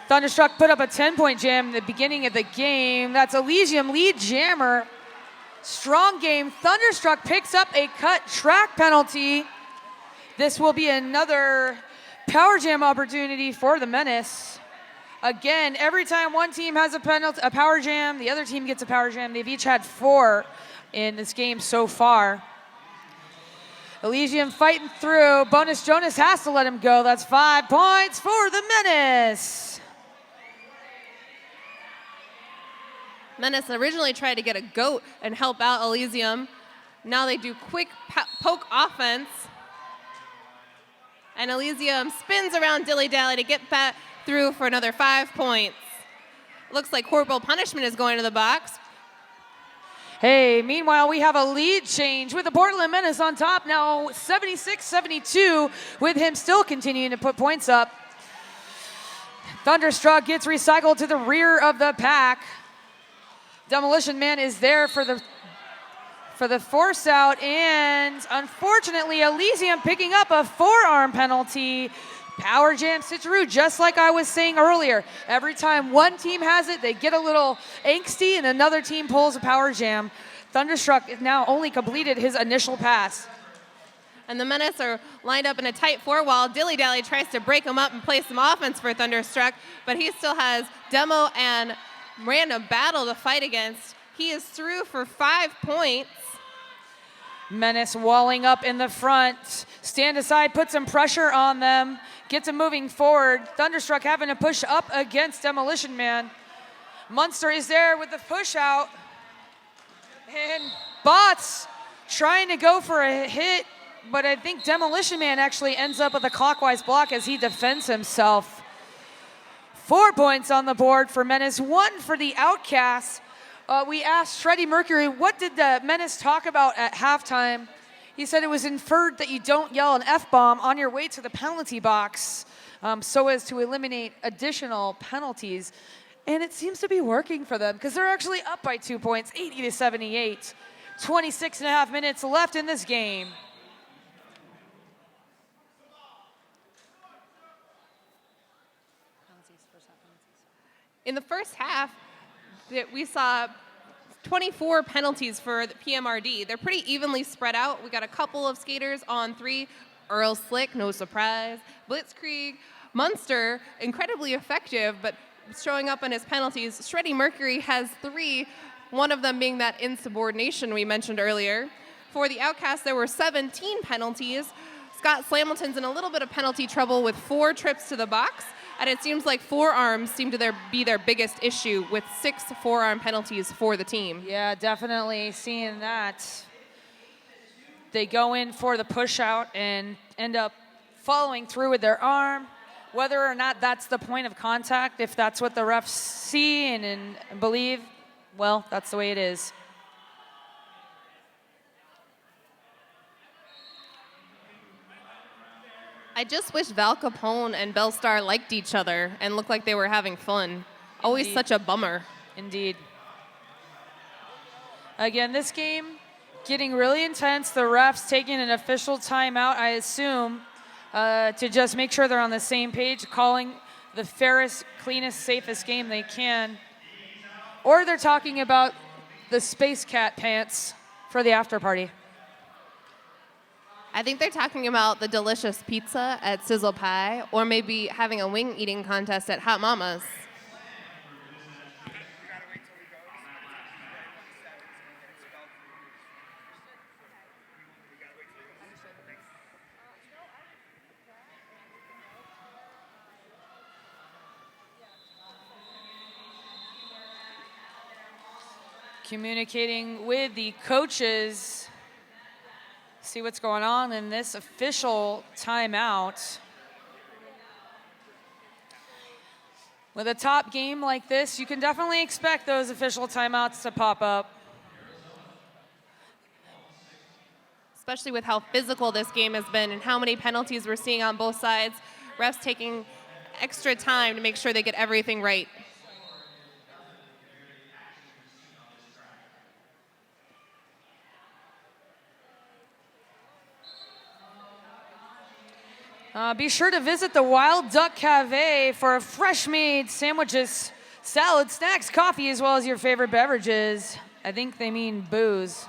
Thunderstruck put up a 10-point jam in the beginning of the game. That's Elysium lead jammer. Strong game. Thunderstruck picks up a cut track penalty. This will be another power jam opportunity for the Menace. Again, every time one team has a power jam, the other team gets a power jam. They've each had 4 in this game so far. Elysium fighting through. Bonus Jonas has to let him go. That's 5 points for the Menace.
Menace originally tried to get a goat and help out Elysium. Now they do quick poke offense. And Elysium spins around dilly-dally to get back through for another 5 points. Looks like corporal punishment is going to the box.
Hey, meanwhile, we have a lead change with the Portland Menace on top now, 76-72, with him still continuing to put points up. Thunderstruck gets recycled to the rear of the pack. Demolition Man is there for the force out, and unfortunately, Elysium picking up a forearm penalty. Power jam switcheroo, just like I was saying earlier. Every time one team has it, they get a little angsty and another team pulls a power jam. Thunderstruck now only completed his initial pass.
And the Menace are lined up in a tight four while Dilly Dally tries to break them up and play some offense for Thunderstruck, but he still has Demo and Random Battle to fight against. He is through for 5 points.
Menace walling up in the front. Stand aside, put some pressure on them. Gets them moving forward. Thunderstruck having to push up against Demolition Man. Munster is there with the push out. And Bots trying to go for a hit, but I think Demolition Man actually ends up with a clockwise block as he defends himself. 4 points on the board for Menace, 1 for the Outcast. We asked Shreddy Mercury, what did the Menace talk about at halftime? He said it was inferred that you don't yell an F-bomb on your way to the penalty box so as to eliminate additional penalties. And it seems to be working for them because they're actually up by 2 points, 80-78. 26 and a half minutes left in this game.
In the first half, we saw 24 penalties for the PMRD. They're pretty evenly spread out. We got a couple of skaters on 3. Earl Slick, no surprise. Blitzkrieg, Munster, incredibly effective, but showing up on his penalties. Shreddy Mercury has 3, one of them being that insubordination we mentioned earlier. For the Outcast, there were 17 penalties. Scott Slamilton's in a little bit of penalty trouble with 4 trips to the box. And it seems like forearms seem to be their biggest issue with 6 forearm penalties for the team.
Yeah, definitely seeing that. They go in for the push out and end up following through with their arm. Whether or not that's the point of contact, if that's what the refs see and believe, well, that's the way it is.
I just wish Val Capone and Bellstar liked each other and looked like they were having fun. Always
Indeed.
such a bummer.
Indeed. Again, this game getting really intense. The refs taking an official timeout, I assume, to just make sure they're on the same page, calling the fairest, cleanest, safest game they can. Or they're talking about the Space Cat pants for the after party.
I think they're talking about the delicious pizza at Sizzle Pie, or maybe having a wing eating contest at Hot Mama's.
Communicating with the coaches. See what's going on in this official timeout. With a top game like this, you can definitely expect those official timeouts to pop up.
Especially with how physical this game has been and how many penalties we're seeing on both sides. Refs taking extra time to make sure they get everything right.
Be sure to visit the Wild Duck Cafe for fresh-made sandwiches, salads, snacks, coffee, as well as your favorite beverages. I think they mean booze.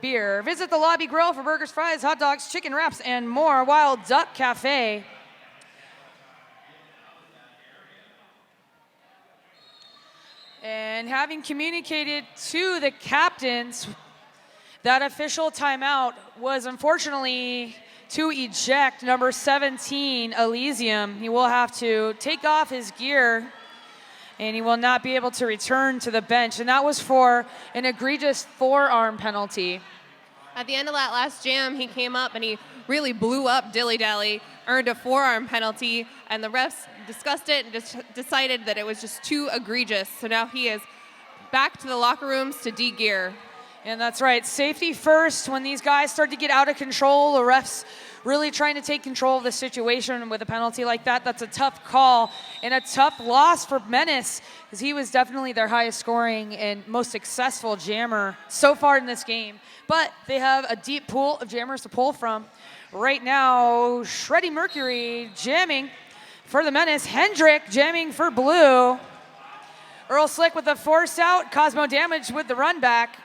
Beer. Visit the Lobby Grill for burgers, fries, hot dogs, chicken wraps, and more. Wild Duck Cafe. And having communicated to the captains, that official timeout was unfortunately to eject number 17, Elysium. He will have to take off his gear and he will not be able to return to the bench. And that was for an egregious forearm penalty.
At the end of that last jam, he came up and he really blew up Dilly Dally, earned a forearm penalty, and the refs discussed it and just decided that it was just too egregious. So now he is back to the locker rooms to de-gear.
And that's right, safety first. When these guys start to get out of control, the refs really trying to take control of the situation with a penalty like that. That's a tough call and a tough loss for Menace, because he was definitely their highest scoring and most successful jammer so far in this game. But they have a deep pool of jammers to pull from. Right now, Shreddy Mercury jamming for the Menace. Hendrick jamming for Blue. Earl Slick with the force out. Cosmo Damage with the run back.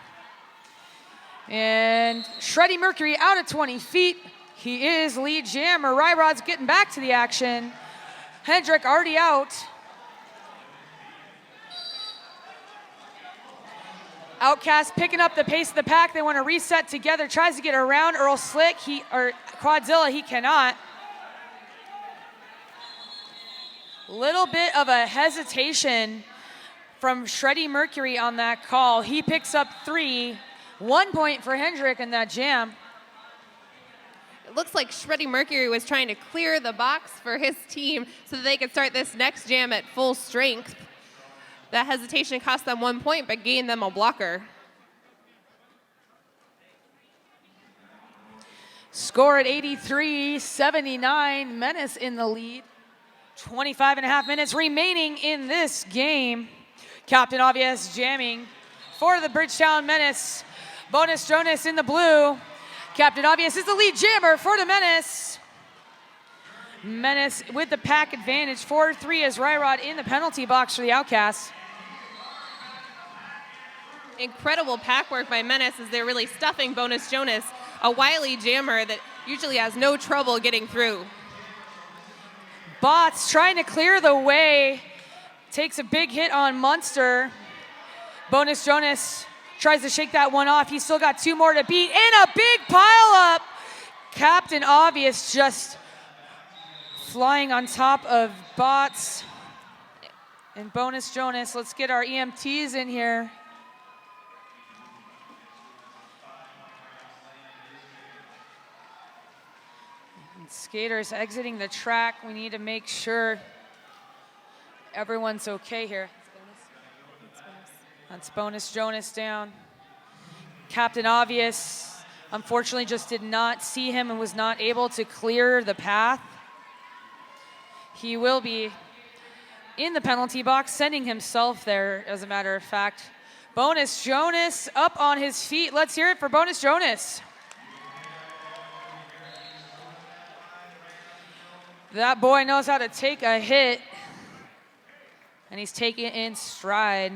And Shreddy Mercury out at 20 feet. He is lead jammer. Ryrod's getting back to the action. Hendrick already out. Outcast picking up the pace of the pack. They want to reset together. Tries to get around Earl Slick. Quadzilla, he cannot. Little bit of a hesitation from Shreddy Mercury on that call. He picks up 3. 1 point for Hendrick in that jam.
It looks like Shreddy Mercury was trying to clear the box for his team so that they could start this next jam at full strength. That hesitation cost them 1 point, but gained them a blocker.
Score at 83-79. Menace in the lead. 25.5 minutes remaining in this game. Captain Obvious jamming for the Bridgetown Menace. Bonus Jonas in the blue. Captain Obvious is the lead jammer for the Menace. Menace with the pack advantage. 4-3 as Ryrod in the penalty box for the Outcasts.
Incredible pack work by Menace as they're really stuffing Bonus Jonas, a wily jammer that usually has no trouble getting through.
Bots trying to clear the way. Takes a big hit on Munster. Bonus Jonas tries to shake that one off. He's still got 2 more to beat. And a big pile up. Captain Obvious just flying on top of Bots and Bonus Jonas. Let's get our EMTs in here. And skaters exiting the track. We need to make sure everyone's okay here. That's Bonus Jonas down. Captain Obvious, unfortunately, just did not see him and was not able to clear the path. He will be in the penalty box, sending himself there, as a matter of fact. Bonus Jonas up on his feet. Let's hear it for Bonus Jonas. That boy knows how to take a hit, and he's taking it in stride.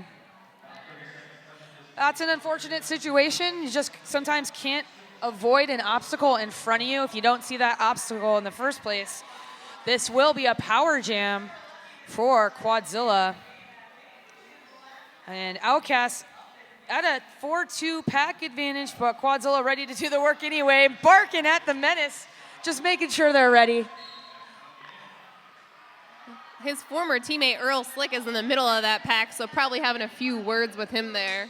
That's an unfortunate situation. You just sometimes can't avoid an obstacle in front of you if you don't see that obstacle in the first place. This will be a power jam for Quadzilla. And Outcast at a 4-2 pack advantage, but Quadzilla ready to do the work anyway, barking at the Menace, just making sure they're ready.
His former teammate Earl Slick is in the middle of that pack, so probably having a few words with him there.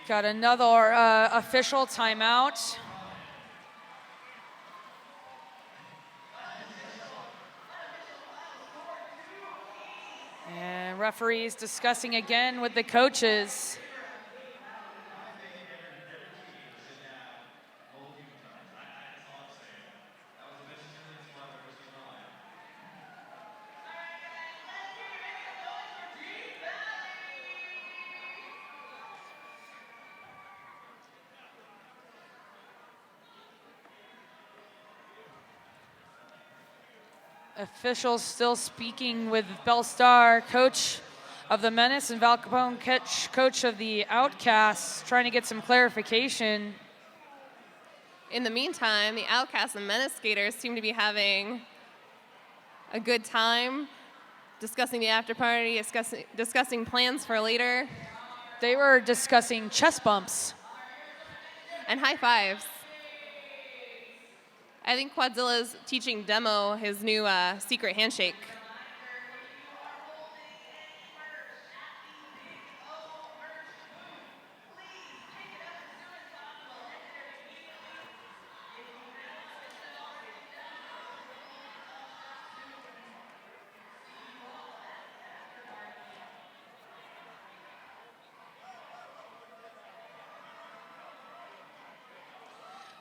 Got another official timeout. And referees discussing again with the coaches. Officials still speaking with Bellstar, coach of the Menace, and Val Capone, coach of the Outcasts, trying to get some clarification.
In the meantime, the Outcasts and Menace skaters seem to be having a good time, discussing the after party, discussing plans for later.
They were discussing chest bumps.
And high fives. I think Quadzilla's teaching Demo his new secret handshake.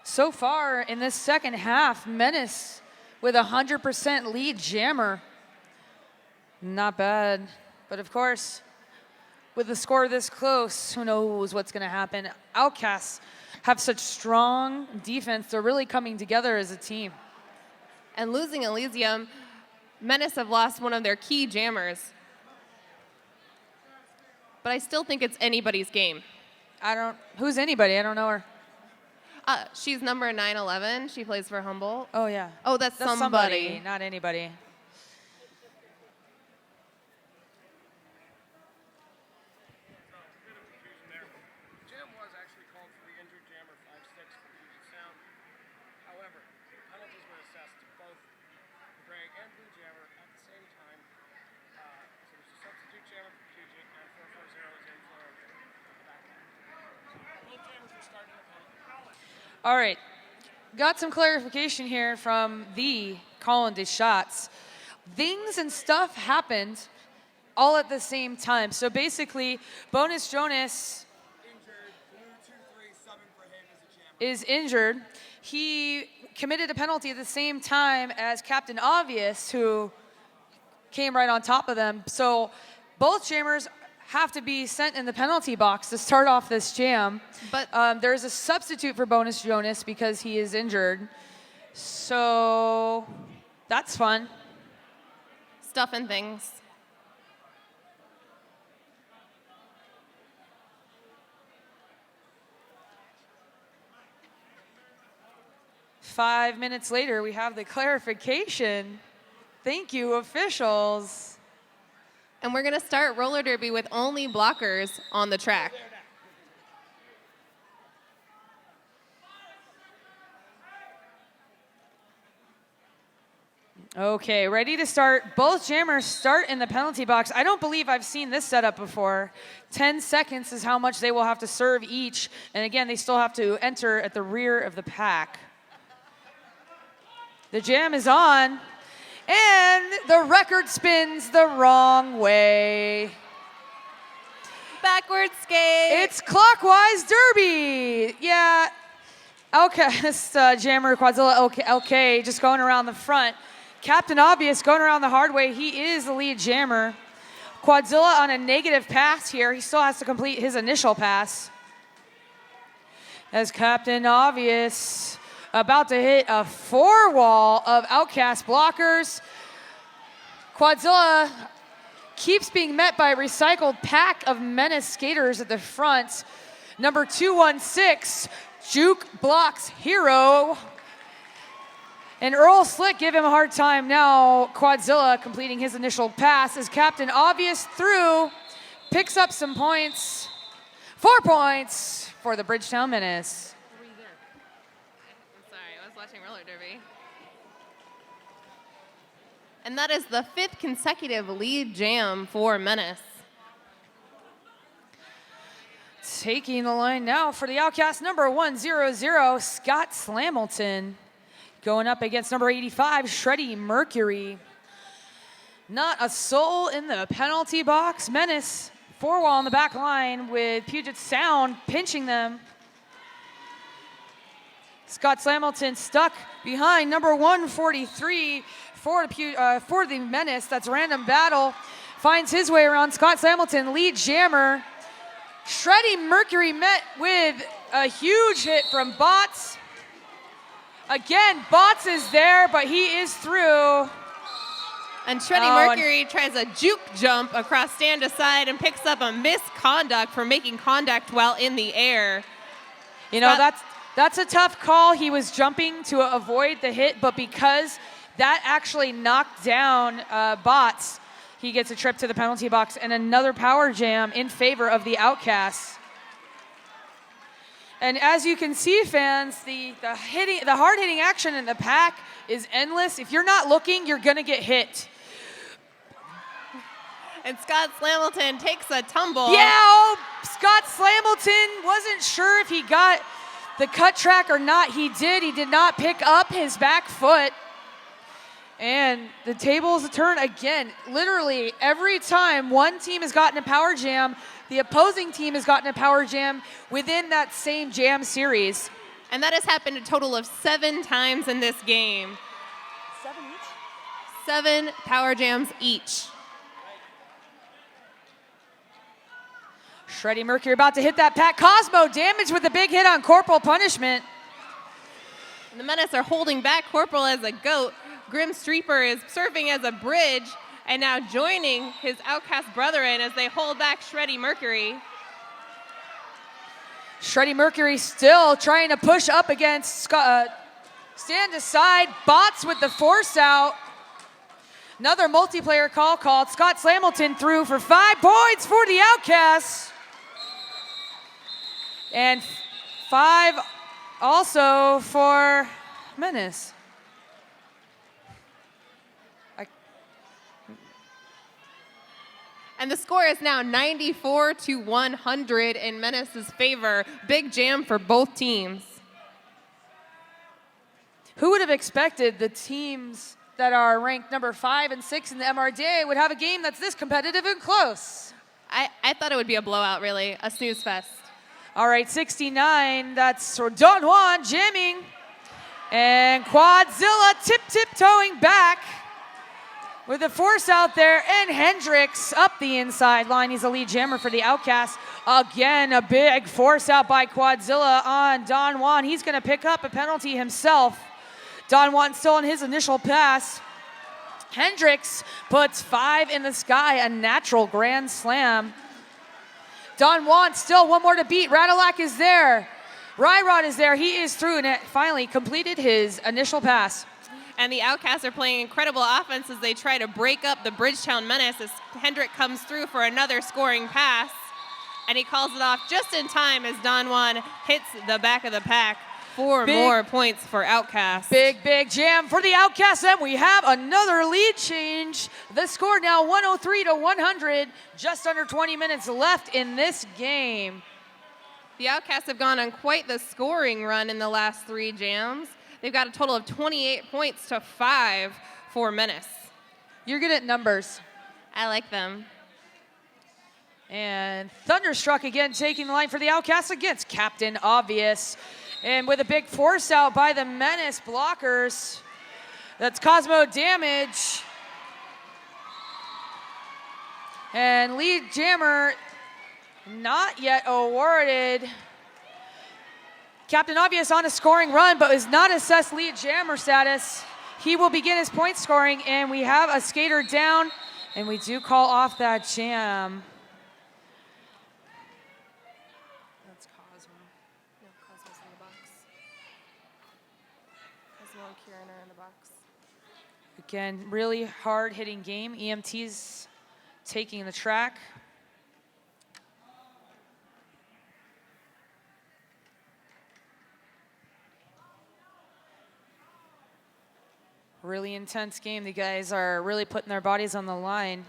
So far in this second half, Menace with 100% lead jammer. Not bad. But of course, with the score this close, who knows what's going to happen. Outcasts have such strong defense. They're really coming together as a team.
And losing Elysium, Menace have lost one of their key jammers. But I still think it's anybody's game.
Who's anybody? I don't know her.
She's number 911. She plays for Humboldt.
Oh, yeah.
Oh, that's somebody.
Not anybody.
Jam was actually called for the injured jammer 5-6 for Puget Sound. However, penalties were assessed to both the gray and blue jammer at the same time. So there's a substitute jammer for Puget and 440 is in for the back end. Both jammers were starting the penalty.
All right. Got some clarification here from the Colin Deschatz. Things and stuff happened all at the same time. So basically, Bonus Jonas
Injured, blue 2-3-7 for him as a jammer.
is injured. He committed a penalty at the same time as Captain Obvious, who came right on top of them. So both jammers have to be sent in the penalty box to start off this jam.
But
There's a substitute for Bonus Jonas because he is injured. So that's fun.
stuff and things.
Five minutes later, we have the clarification. Thank you, officials.
And we're going to start roller derby with only blockers on the track.
Okay, ready to start. Both jammers start in the penalty box. I don't believe I've seen this setup before. 10 seconds is how much they will have to serve each. And again, they still have to enter at the rear of the pack. The jam is on. And the record spins the wrong way.
Backward skate.
It's clockwise derby. Yeah. Outcast, jammer, Quadzilla, okay, just going around the front. Captain Obvious going around the hard way. He is the lead jammer. Quadzilla on a negative pass here. He still has to complete his initial pass. As Captain Obvious about to hit a four wall of Outcast blockers. Quadzilla keeps being met by a recycled pack of Menace skaters at the front. Number 216, Juke blocks Hero. And Earl Slick give him a hard time now. Quadzilla completing his initial pass as Captain Obvious through, picks up some points. 4 points for the Bridgetown Menace.
I'm sorry, I was watching roller derby. And that is the 5th consecutive lead jam for Menace.
Taking the line now for the Outcast, number 100, Scott Slamilton. Going up against number 85, Shreddy Mercury. Not a soul in the penalty box. Menace, four wall on the back line with Puget Sound pinching them. Scott Slamilton stuck behind number 143 for the Menace. That's Random Battle. Finds his way around. Scott Slamilton, lead jammer. Shreddy Mercury met with a huge hit from Bots. Again, Bots is there, but he is through.
And Shreddy Mercury tries a juke jump across stand to side and picks up a misconduct for making contact while in the air.
You know, that's a tough call. He was jumping to avoid the hit, but because that actually knocked down Bots, he gets a trip to the penalty box and another power jam in favor of the Outcasts. And as you can see, fans, the hard-hitting action in the pack is endless. If you're not looking, you're going to get hit.
And Scott Slamilton takes a tumble.
Yeah, oh, Scott Slamilton wasn't sure if he got the cut track or not. He did. He did not pick up his back foot. And the tables turn again. Literally, every time one team has gotten a power jam, the opposing team has gotten a power jam within that same jam series.
And that has happened a total of 7 times in this game.
7 each?
7 power jams each.
Shreddy Mercury about to hit that pack. Cosmo damage with a big hit on Corporal Punishment.
And the Menace are holding back Corporal as a goat. Grim Streeper is surfing as a bridge and now joining his Outcast brethren as they hold back Shreddy Mercury.
Shreddy Mercury still trying to push up against stand aside. Bots with the force out. Another multiplayer call called. Scott Slamilton through for 5 points for the Outcasts. And 5 also for Menace.
And the score is now 94-100 in Menace's favor. Big jam for both teams.
Who would have expected the teams that are ranked number 5 and 6 in the MRDA would have a game that's this competitive and close?
I thought it would be a blowout, really, a snooze fest.
All right, 69, that's Don Juan jamming. And Quadzilla tiptoeing back with the force out there, and Hendricks up the inside line. He's a lead jammer for the Outcast. Again, a big force out by Quadzilla on Don Juan. He's gonna pick up a penalty himself. Don Juan still on his initial pass. Hendricks puts 5 in the sky, a natural grand slam. Don Juan still one more to beat. Radilak is there. Ryrod is there. He is through and finally completed his initial pass.
And the Outcasts are playing incredible offense as they try to break up the Bridgetown Menace as Hendrick comes through for another scoring pass. And he calls it off just in time as Don Juan hits the back of the pack. 4 more points for Outcasts.
Big jam for the Outcasts, and we have another lead change. The score now 103-100, just under 20 minutes left in this game.
The Outcasts have gone on quite the scoring run in the last 3 jams. They've got a total of 28 points to 5 for Menace.
You're good at numbers.
I like them.
And Thunderstruck again taking the line for the Outcasts against Captain Obvious. And with a big force out by the Menace blockers, that's Cosmo damage. And lead jammer not yet awarded. Captain Obvious on a scoring run, but is not assessed lead jammer status. He will begin his point scoring, and we have a skater down, and we do call off that jam. That's Cosmo.
No, Cosmo's in the box. Cosmo and Kieran are in the box.
Again, really hard-hitting game. EMT's taking the track. Really intense game. The guys are really putting their bodies on the line.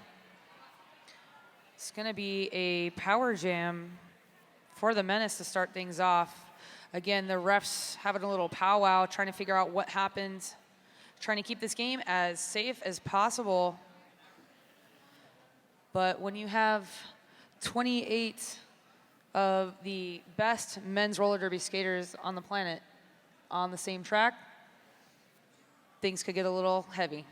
It's going to be a power jam for the Menace to start things off. Again, the refs having a little powwow, trying to figure out what happened, trying to keep this game as safe as possible. But when you have 28 of the best men's roller derby skaters on the planet on the same track, things could get a little heavy.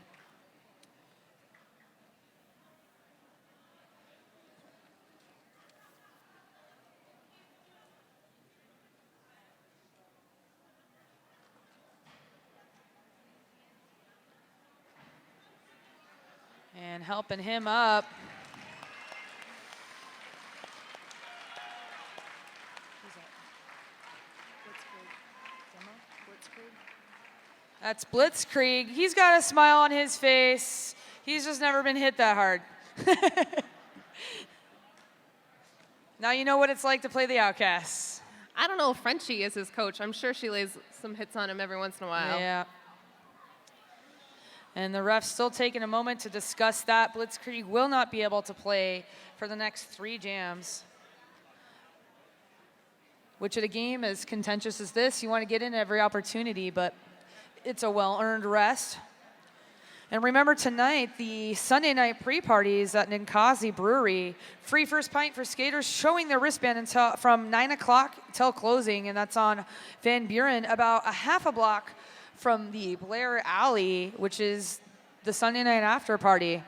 And helping him up. That's Blitzkrieg. He's got a smile on his face. He's just never been hit that hard. Now you know what it's like to play the Outcasts.
I don't know if Frenchie is his coach. I'm sure she lays some hits on him every once in a while.
Yeah. And the ref's still taking a moment to discuss that. Blitzkrieg will not be able to play for the next 3 jams. Which of the game, as contentious as this, you want to get in every opportunity, but it's a well-earned rest. And remember tonight, the Sunday night pre-parties at Ninkasi Brewery, free first pint for skaters, showing their wristband until from 9 o'clock till closing, and that's on Van Buren, about a half a block from the Blair Alley, which is the Sunday night after party.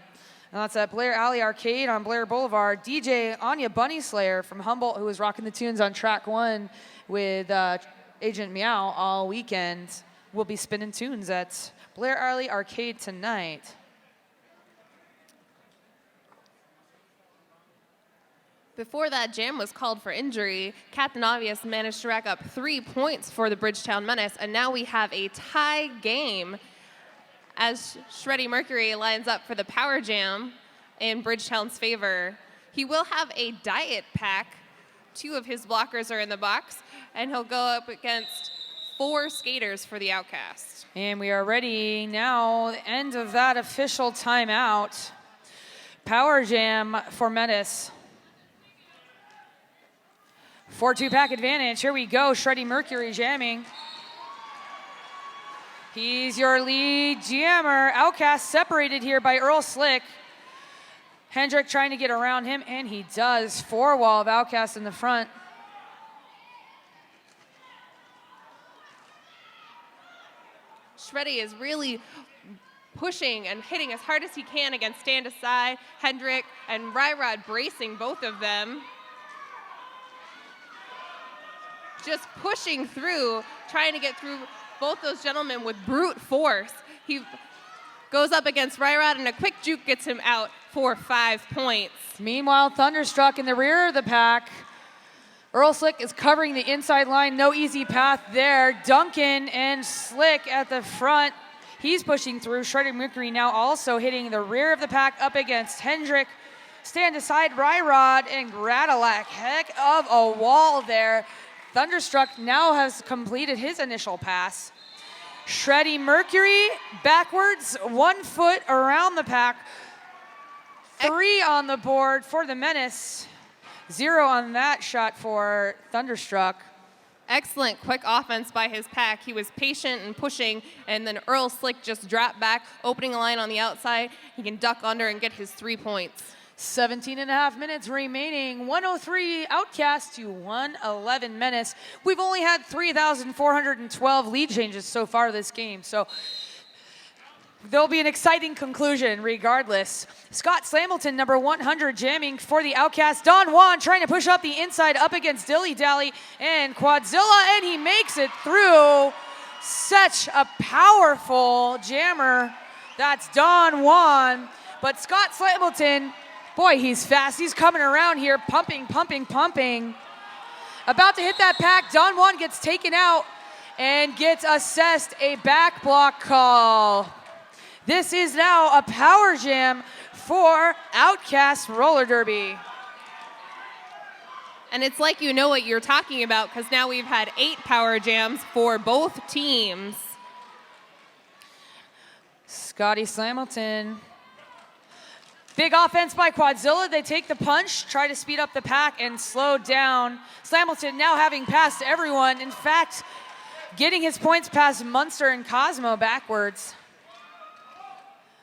And that's at Blair Alley Arcade on Blair Boulevard. DJ Anya Bunny Slayer from Humboldt, who was rocking the tunes on track 1 with Agent Meow all weekend, will be spinning tunes at Blair Alley Arcade tonight.
Before that jam was called for injury, Captain Obvious managed to rack up 3 points for the Bridgetown Menace, and now we have a tie game as Shreddy Mercury lines up for the power jam in Bridgetown's favor. He will have a diet pack. 2 of his blockers are in the box, and he'll go up against 4 skaters for the Outcast.
And we are ready now, the end of that official timeout. Power jam for Menace. 4-2 pack advantage. Here we go. Shreddy Mercury jamming. He's your lead jammer. Outcast separated here by Earl Slick. Hendrick trying to get around him, and he does. 4-wall of Outcast in the front.
Shreddy is really pushing and hitting as hard as he can against Stand Aside, Hendrick, and Ryrod bracing both of them. Just pushing through, trying to get through both those gentlemen with brute force. He goes up against Ryrod, and a quick juke gets him out for 5 points.
Meanwhile, Thunderstruck in the rear of the pack. Earl Slick is covering the inside line. No easy path there. Duncan and Slick at the front. He's pushing through. Shredder Mercury now also hitting the rear of the pack up against Hendrick. Stand aside, Ryrod and Gradilak. Heck of a wall there. Thunderstruck now has completed his initial pass. Shreddy Mercury backwards, 1 foot around the pack. 3 on the board for the Menace. 0 on that shot for Thunderstruck.
Excellent quick offense by his pack. He was patient and pushing, and then Earl Slick just dropped back, opening a line on the outside. He can duck under and get his 3 points.
17.5 minutes remaining. 103 Outcast to 111 Menace. We've only had 3,412 lead changes so far this game, so there'll be an exciting conclusion regardless. Scott Slamilton, number 100, jamming for the Outcast. Don Juan trying to push up the inside up against Dilly Dally and Quadzilla, and he makes it through. Such a powerful jammer. That's Don Juan. But Scott Slamilton, boy, he's fast. He's coming around here, pumping, pumping, pumping. About to hit that pack. Don Juan gets taken out and gets assessed a back block call. This is now a power jam for Outcast Roller Derby.
And it's like you know what you're talking about, because now we've had 8 power jams for both teams.
Scotty Slamilton. Big offense by Quadzilla. They take the punch, try to speed up the pack, and slow down. Slamilton now having passed everyone. In fact, getting his points past Munster and Cosmo backwards.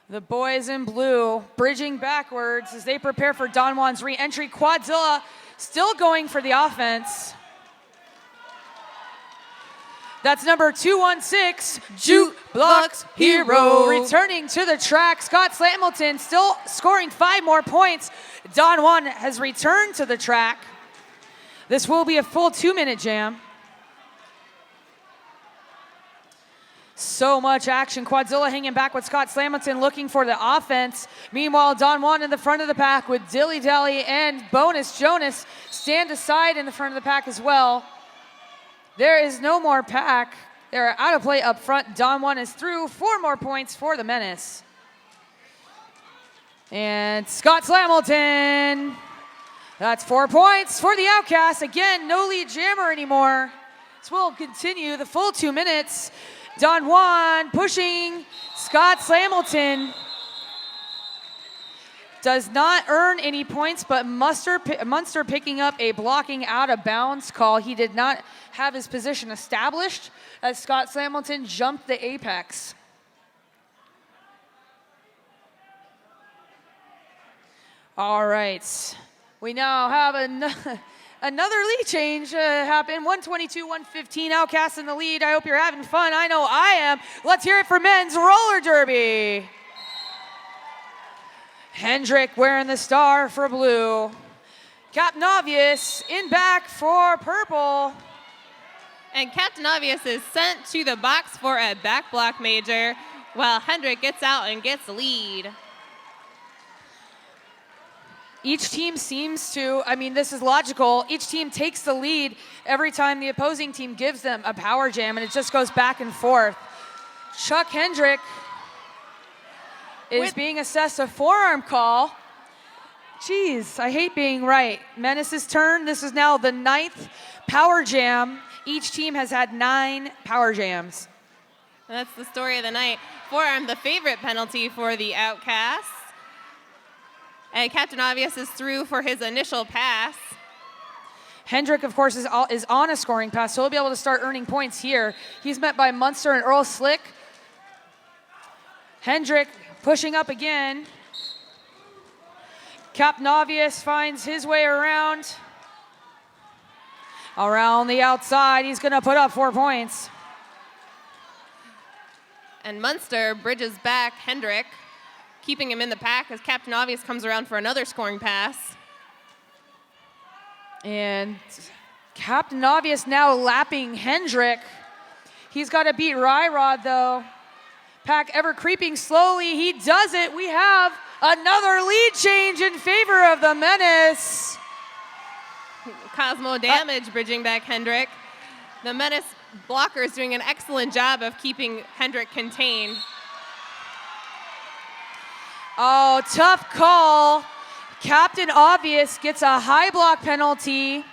The boys in blue bridging backwards as they prepare for Don Juan's re-entry. Quadzilla still going for the offense. That's number 216, Jukebox Hero. Returning to the track, Scott Slamilton still scoring 5 more points. Don Juan has returned to the track. This will be a full 2-minute jam. So much action. Quadzilla hanging back with Scott Slamilton looking for the offense. Meanwhile, Don Juan in the front of the pack with Dilly Dally and Bonus Jonas stand aside in the front of the pack as well. There is no more pack. They're out of play up front. Don Juan is through. 4 more points for the Menace. And Scott Slamilton That's 4 points for the Outcast. Again, no lead jammer anymore. This will continue the full 2 minutes. Don Juan pushing Scott Slamilton. Does not earn any points, but Munster picking up a blocking out of bounds call. He did not have his position established as Scott Slamilton jumped the apex. All right. We now have another lead change happen. 122-115, Outcast in the lead. I hope you're having fun. I know I am. Let's hear it for men's roller derby. Hendrick wearing the star for blue. Captain Obvious in back for purple.
And Captain Obvious is sent to the box for a back block major, while Hendrick gets out and gets the lead.
Each team seems to, this is logical. Each team takes the lead every time the opposing team gives them a power jam, and it just goes back and forth. Chuck Hendrick is being assessed a forearm call. Jeez, I hate being right. Menace's turn. This is now the 9th power jam. Each team has had 9 power jams.
That's the story of the night. Forearm, the favorite penalty for the Outcasts. And Captain Obvious is through for his initial pass.
Hendrick, of course, is on a scoring pass, so he'll be able to start earning points here. He's met by Munster and Earl Slick. Hendrick pushing up again. Captain Obvious finds his way around. Around the outside, he's going to put up 4 points.
And Munster bridges back Hendrick, keeping him in the pack as Captain Obvious comes around for another scoring pass.
And Captain Obvious now lapping Hendrick. He's got to beat Ryrod, though. Pack ever creeping slowly. He does it. We have another lead change in favor of the Menace.
Cosmo Damage bridging back Hendrick. The Menace blocker is doing an excellent job of keeping Hendrick contained.
Oh, tough call. Captain Obvious gets a high block penalty.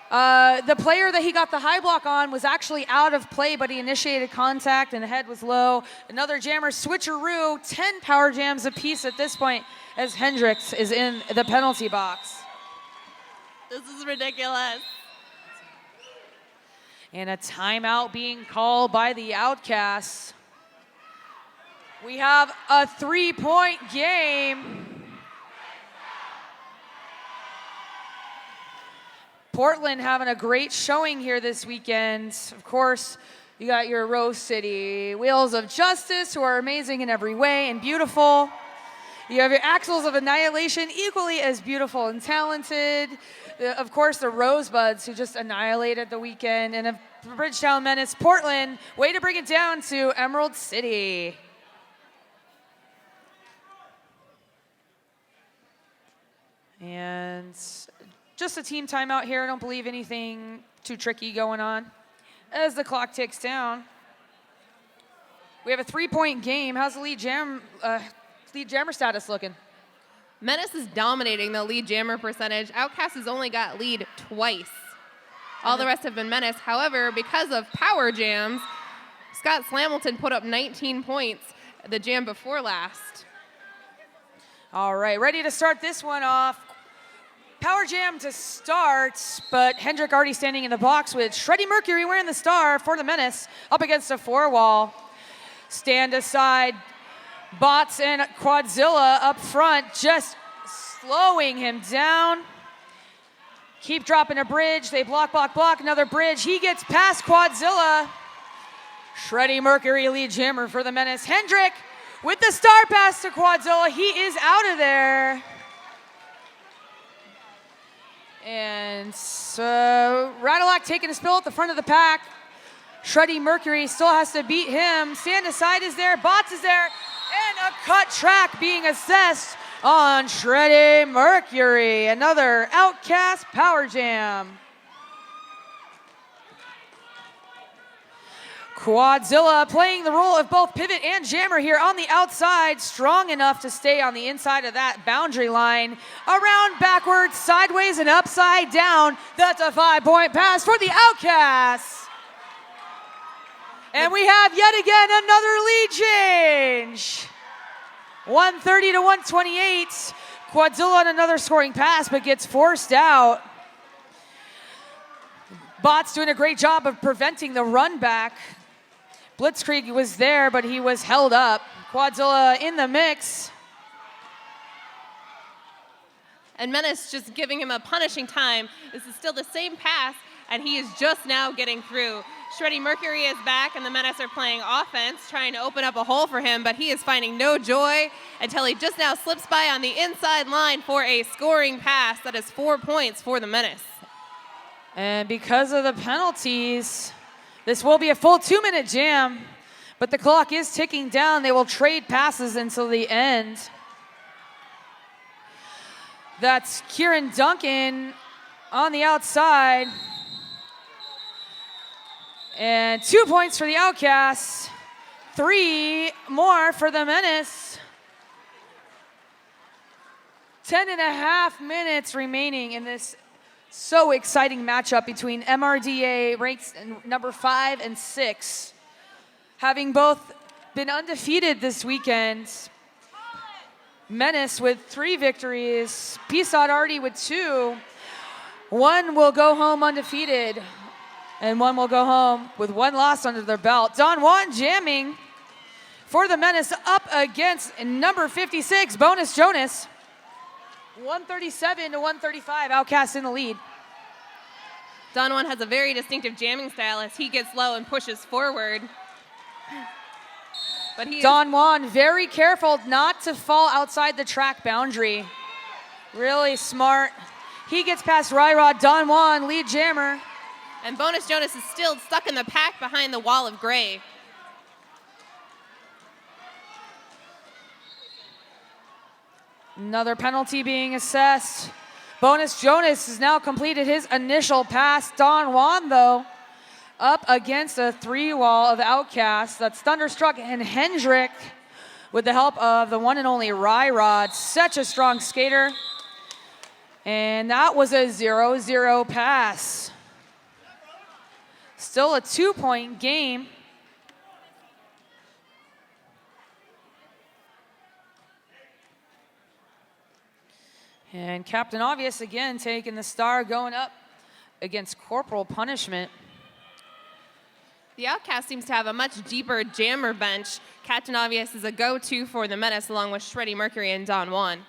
The player that he got the high block on was actually out of play, but he initiated contact and the head was low. Another jammer switcheroo, 10 power jams apiece at this point as Hendricks is in the penalty box.
This is ridiculous.
And a timeout being called by the Outcasts. We have a 3-point game. Portland having a great showing here this weekend. Of course, you got your Rose City Wheels of Justice, who are amazing in every way and beautiful. You have your Axles of Annihilation, equally as beautiful and talented. Of course, the Rosebuds, who just annihilated the weekend. And Bridgetown Menace, Portland, way to bring it down to Emerald City. And just a team timeout here. I don't believe anything too tricky going on. As the clock ticks down, we have a 3-point game. How's the lead jammer status looking?
Menace is dominating the lead jammer percentage. Outcast has only got lead twice. All the rest have been Menace. However, because of power jams, Scott Slamilton put up 19 points the jam before last.
All right, ready to start this one off. Power jam to start, but Hendrick already standing in the box with Shreddy Mercury wearing the star for the Menace up against a 4-wall. Stand aside, Bots and Quadzilla up front, just slowing him down. Keep dropping a bridge. They block, another bridge. He gets past Quadzilla. Shreddy Mercury lead jammer for the Menace. Hendrick with the star pass to Quadzilla. He is out of there. And Radillac taking a spill at the front of the pack. Shreddy Mercury still has to beat him. Stand aside is there. Bots is there. And a cut track being assessed on Shreddy Mercury. Another Outcast power jam. Quadzilla playing the role of both pivot and jammer here on the outside, strong enough to stay on the inside of that boundary line. Around, backwards, sideways, and upside down. That's a 5-point pass for the Outcasts. And we have yet again another lead change. 130 to 128. Quadzilla on another scoring pass, but gets forced out. Bot's doing a great job of preventing the run back. Blitzkrieg was there, but he was held up. Quadzilla in the mix.
And Menace just giving him a punishing time. This is still the same pass, and he is just now getting through. Shreddy Mercury is back, and the Menace are playing offense, trying to open up a hole for him, but he is finding no joy until he just now slips by on the inside line for a scoring pass. That is 4 points for the Menace.
And because of the penalties, this will be a full 2-minute jam, but the clock is ticking down. They will trade passes until the end. That's Kieran Duncan on the outside. And 2 points for the Outcasts. 3 more for the Menace. 10.5 minutes remaining in this so exciting matchup between MRDA ranks number 5 and 6. Having both been undefeated this weekend. Menace with 3 victories. Peacock already with 2. One will go home undefeated, and one will go home with 1 loss under their belt. Don Juan jamming for the Menace up against number 56, Bonus Jonas. 137 to 135, Outcast in the lead.
Don Juan has a very distinctive jamming style as he gets low and pushes forward. But
Don Juan very careful not to fall outside the track boundary. Really smart. He gets past Ryrod. Don Juan, lead jammer.
And Bonus Jonas is still stuck in the pack behind the wall of gray.
Another penalty being assessed. Bonus Jonas has now completed his initial pass. Don Juan, though, up against a 3-wall of Outcast. That's Thunderstruck and Hendrick with the help of the one and only Ryrod. Such a strong skater. And that was a 0-0 pass. Still a 2-point game. And Captain Obvious again taking the star, going up against Corporal Punishment.
The Outcast seems to have a much deeper jammer bench. Captain Obvious is a go-to for the Menace along with Shreddy Mercury and Don Juan.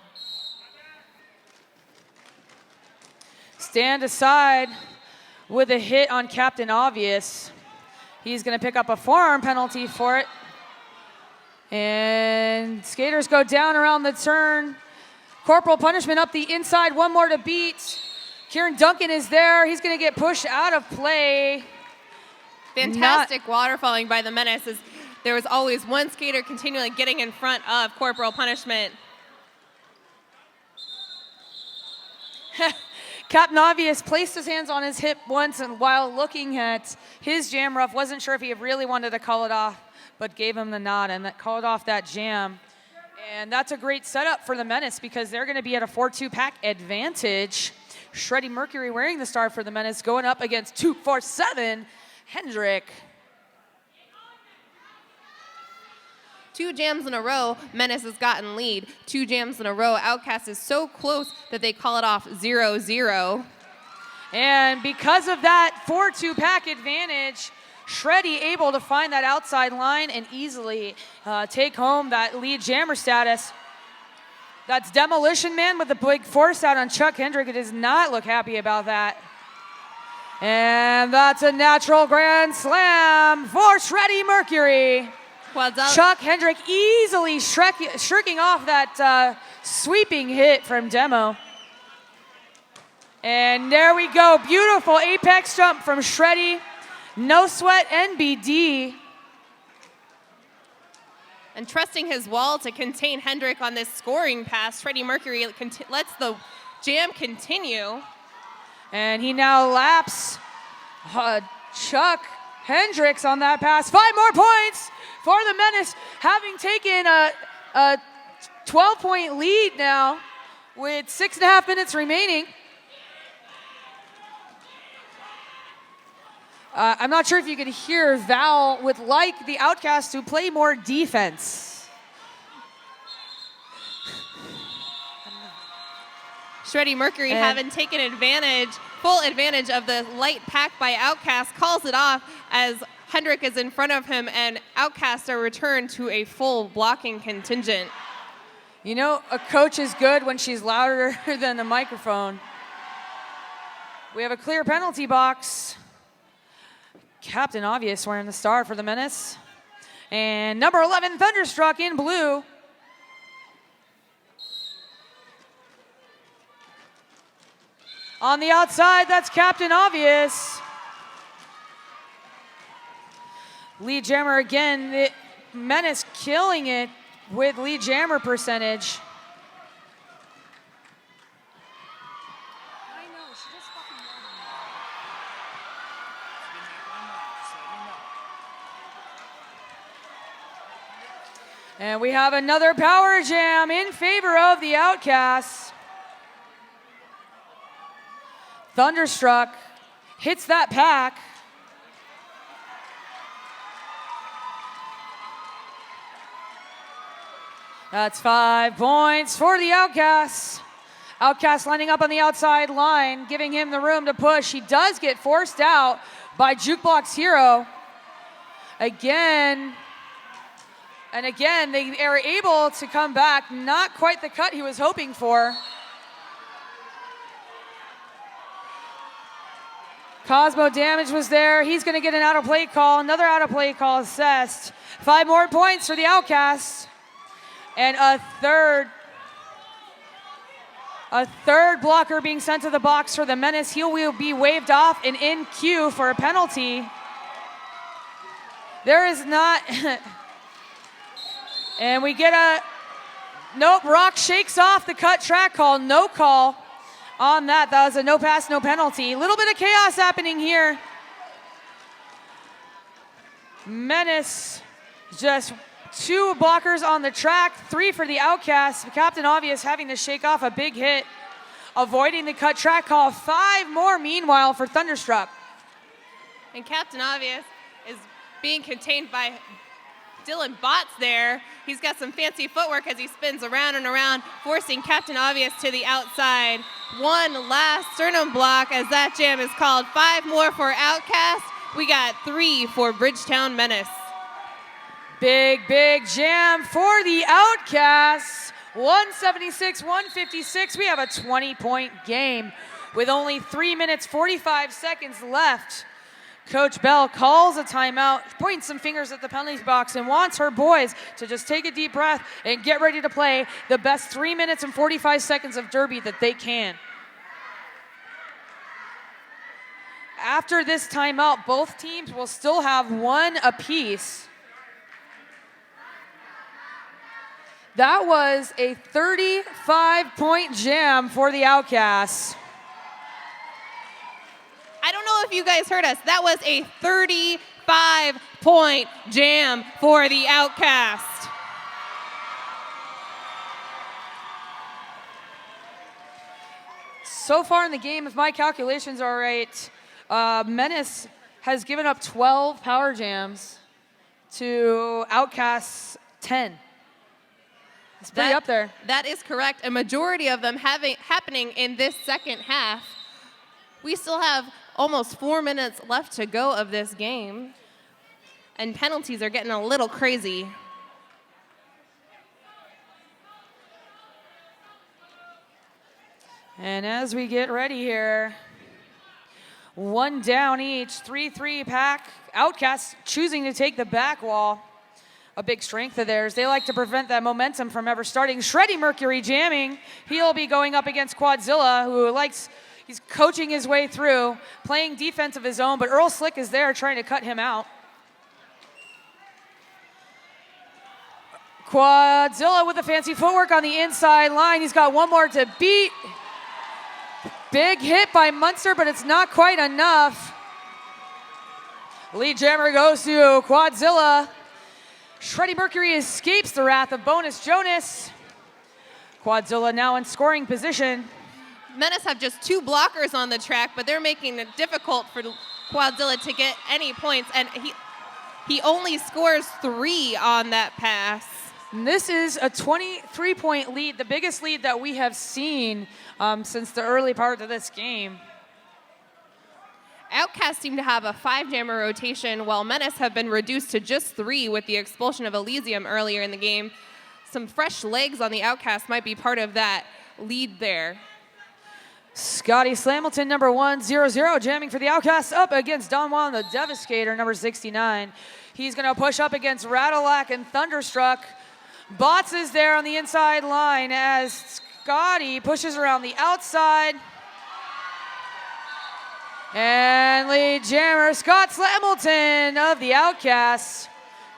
Stand aside with a hit on Captain Obvious. He's going to pick up a forearm penalty for it. And skaters go down around the turn. Corporal Punishment up the inside, 1 more to beat. Kieran Duncan is there. He's going to get pushed out of play.
Fantastic waterfalling by the Menace as there was always one skater continually getting in front of Corporal Punishment.
Captain Obvious placed his hands on his hip once, and while looking at his jam rough, wasn't sure if he really wanted to call it off, but gave him the nod, and that called off that jam. And that's a great setup for the Menace because they're going to be at a 4-2 pack advantage. Shreddy Mercury wearing the star for the Menace, going up against 247 Hendrick.
2 jams in a row, Menace has gotten lead. 2 jams in a row, Outcast is so close that they call it off 0-0.
And because of that 4-2 pack advantage, Shreddy able to find that outside line and easily take home that lead jammer status. That's Demolition Man with the big force out on Chuck Hendrick. It does not look happy about that. And that's a natural grand slam for Shreddy Mercury. Chuck Hendrick easily shirking off that sweeping hit from Demo. And there we go. Beautiful apex jump from Shreddy. No sweat NBD.
And trusting his wall to contain Hendrick on this scoring pass, Shreddy Mercury lets the jam continue.
And he now laps Chuck Hendricks on that pass. 5 more points for the Menace, having taken a 12-point lead now with 6.5 minutes remaining. I'm not sure if you could hear Val would like the Outcast to play more defense.
Shreddy Mercury, having taken full advantage of the light pack by Outcast, calls it off as Hendrick is in front of him, and Outcast are returned to a full blocking contingent.
You know, a coach is good when she's louder than the microphone. We have a clear penalty box. Captain Obvious wearing the star for the Menace. And number 11, Thunderstruck in blue. On the outside, that's Captain Obvious. Lead jammer again. The Menace killing it with lead jammer percentage. And we have another power jam in favor of the Outcasts. Thunderstruck hits that pack. That's 5 points for the Outcasts. Outcast lining up on the outside line, giving him the room to push. He does get forced out by Jukebox Hero. Again, and again, they are able to come back. Not quite the cut he was hoping for. Cosmo Damage was there. He's going to get an out-of-play call. Another out-of-play call assessed. 5 more points for the Outcasts. And a third blocker being sent to the box for the Menace. He will be waved off and in queue for a penalty. There is not... And we get nope, Rock shakes off the cut track call. No call on that. That was a no pass, no penalty. A little bit of chaos happening here. Menace, just 2 blockers on the track, 3 for the Outcasts. Captain Obvious having to shake off a big hit, avoiding the cut track call. 5 more meanwhile for Thunderstruck.
And Captain Obvious is being contained by Dylan Botts there. He's got some fancy footwork as he spins around and around, forcing Captain Obvious to the outside. One last sternum block as that jam is called. 5 more for Outcast. We got 3 for Bridgetown Menace.
Big jam for the Outcasts. 176-156. We have a 20-point game with only 3 minutes, 45 seconds left. Coach Bell calls a timeout, points some fingers at the penalty box, and wants her boys to just take a deep breath and get ready to play the best 3 minutes and 45 seconds of Derby that they can. After this timeout, both teams will still have 1 apiece. That was a 35-point jam for the Outcasts.
I don't know if you guys heard us. That was a 35-point jam for the Outcast.
So far in the game, if my calculations are right, Menace has given up 12 power jams to Outcast's 10. It's pretty up there.
That is correct. A majority of them happening in this second half. We still have almost 4 minutes left to go of this game, and penalties are getting a little crazy.
And as we get ready here, 1 down each, 3-3 pack. Outcasts choosing to take the back wall. A big strength of theirs. They like to prevent that momentum from ever starting. Shreddy Mercury jamming. He'll be going up against Quadzilla, who he's coaching his way through, playing defense of his own, but Earl Slick is there trying to cut him out. Quadzilla with the fancy footwork on the inside line. He's got 1 more to beat. Big hit by Munster, but it's not quite enough. Lead jammer goes to Quadzilla. Shreddy Mercury escapes the wrath of Bonus Jonas. Quadzilla now in scoring position.
Menace have just 2 blockers on the track, but they're making it difficult for Quadzilla to get any points, and he only scores 3 on that pass.
And this is a 23-point lead, the biggest lead that we have seen since the early part of this game.
Outcast seem to have a 5-jammer rotation, while Menace have been reduced to just 3 with the expulsion of Elysium earlier in the game. Some fresh legs on the Outcast might be part of that lead there.
Scotty Slamilton, number 100, jamming for the Outcast up against Don Juan, the Devastator, number 69. He's going to push up against Ratalack and Thunderstruck. Bots is there on the inside line as Scotty pushes around the outside. And lead jammer Scott Slamilton of the Outcasts.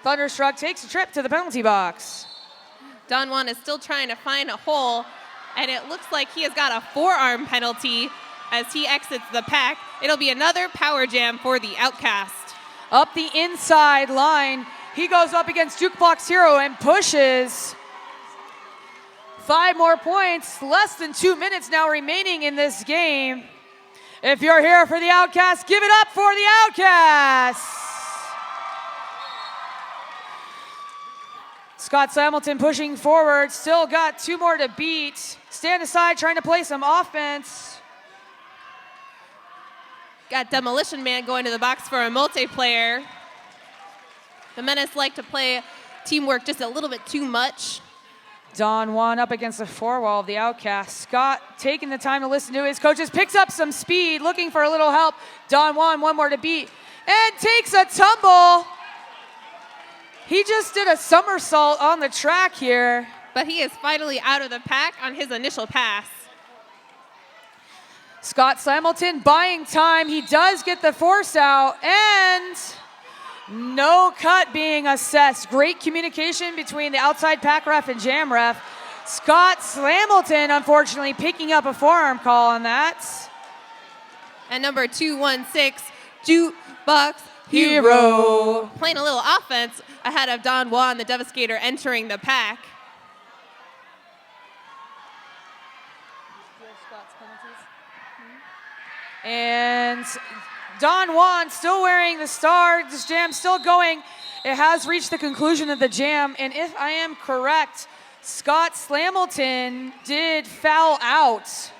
Thunderstruck takes a trip to the penalty box.
Don Juan is still trying to find a hole, and it looks like he has got a forearm penalty as he exits the pack. It'll be another power jam for the Outcast.
Up the inside line, he goes up against Jukebox Hero and pushes. 5 more points, less than 2 minutes now remaining in this game. If you're here for the Outcast, give it up for the Outcasts. Scott Hamilton pushing forward, still got 2 more to beat. Stand aside, trying to play some offense.
Got Demolition Man going to the box for a multiplayer. The Menace like to play teamwork just a little bit too much.
Don Juan up against the 4-wall of the Outcast. Scott taking the time to listen to his coaches, picks up some speed, looking for a little help. Don Juan, 1 more to beat, and takes a tumble. He just did a somersault on the track here.
But he is finally out of the pack on his initial pass.
Scott Slamilton buying time. He does get the force out, and no cut being assessed. Great communication between the outside pack ref and jam ref. Scott Slamilton, unfortunately, picking up a forearm call on that.
And number 216, Jukebox Hero. Playing a little offense ahead of Don Juan, the Devastator, entering the pack.
And Don Juan still wearing the star. This jam still going. It has reached the conclusion of the jam. And if I am correct, Scott Slamilton did foul out.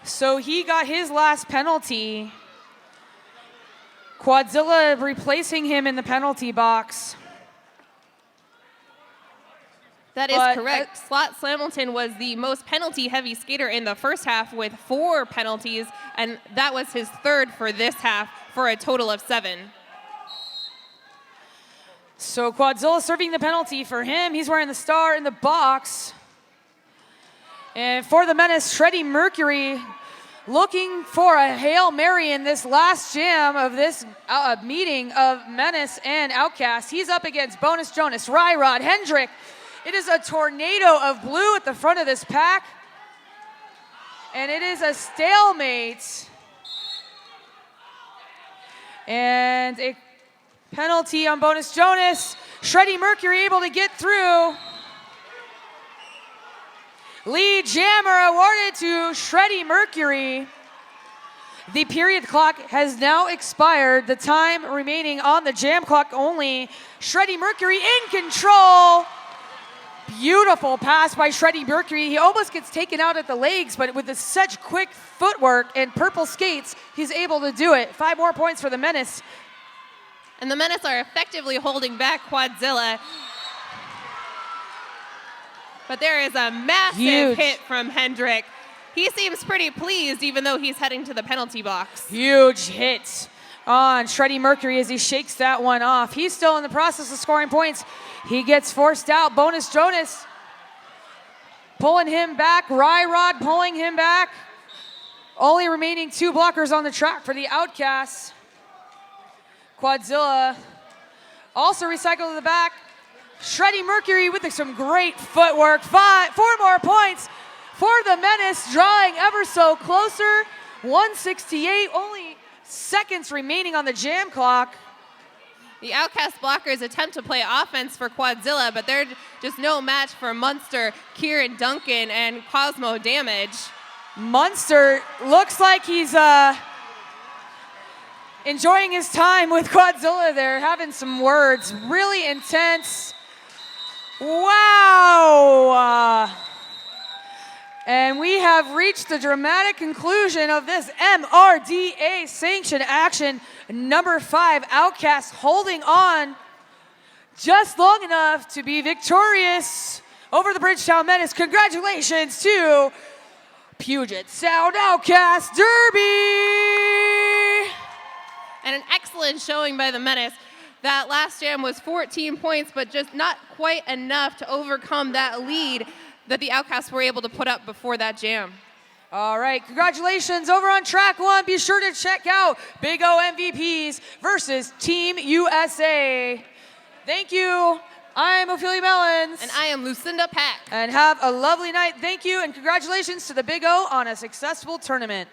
So he got his last penalty. Quadzilla replacing him in the penalty box.
That is correct. Scott Slamilton was the most penalty-heavy skater in the first half with 4 penalties, and that was his 3rd for this half for a total of 7.
So Quadzilla serving the penalty for him. He's wearing the star in the box. And for the Menace, Shreddy Mercury looking for a Hail Mary in this last jam of this meeting of Menace and Outcast. He's up against Bonus Jonas, Ryrod, Hendrick. It is a tornado of blue at the front of this pack. And it is a stalemate. And a penalty on Bonus Jonas. Shreddy Mercury able to get through. Lead jammer awarded to Shreddy Mercury. The period clock has now expired. The time remaining on the jam clock only. Shreddy Mercury in control. Beautiful pass by Shreddy Mercury. He almost gets taken out at the legs, but with such quick footwork and purple skates, he's able to do it. 5 more points for the Menace.
And the Menace are effectively holding back Quadzilla. But there is a massive hit from Hendrick. He seems pretty pleased, even though he's heading to the penalty box.
Huge hit on Shreddy Mercury as he shakes that one off. He's still in the process of scoring points. He gets forced out. Bonus Jonas pulling him back. Ryrod pulling him back. Only remaining 2 blockers on the track for the Outcasts. Quadzilla also recycled to the back. Shreddy Mercury with some great footwork. 4 more points for the Menace, drawing ever so closer. 168, only seconds remaining on the jam clock.
The Outcast blockers attempt to play offense for Quadzilla, but they're just no match for Munster, Kieran Duncan, and Cosmo Damage.
Munster looks like he's enjoying his time with Quadzilla there, having some words. Really intense. Wow! And we have reached the dramatic conclusion of this MRDA sanctioned action. Number 5, Outcast holding on just long enough to be victorious over the Bridgetown Menace. Congratulations to Puget Sound Outcast Derby!
And an excellent showing by the Menace. That last jam was 14 points, but just not quite enough to overcome that lead that the Outcasts were able to put up before that jam.
All right, congratulations over on track 1. Be sure to check out Big O MVPs versus Team USA. Thank you. I'm Ophelia Mellons.
And I am Lucinda Pack.
And have a lovely night. Thank you, and congratulations to the Big O on a successful tournament.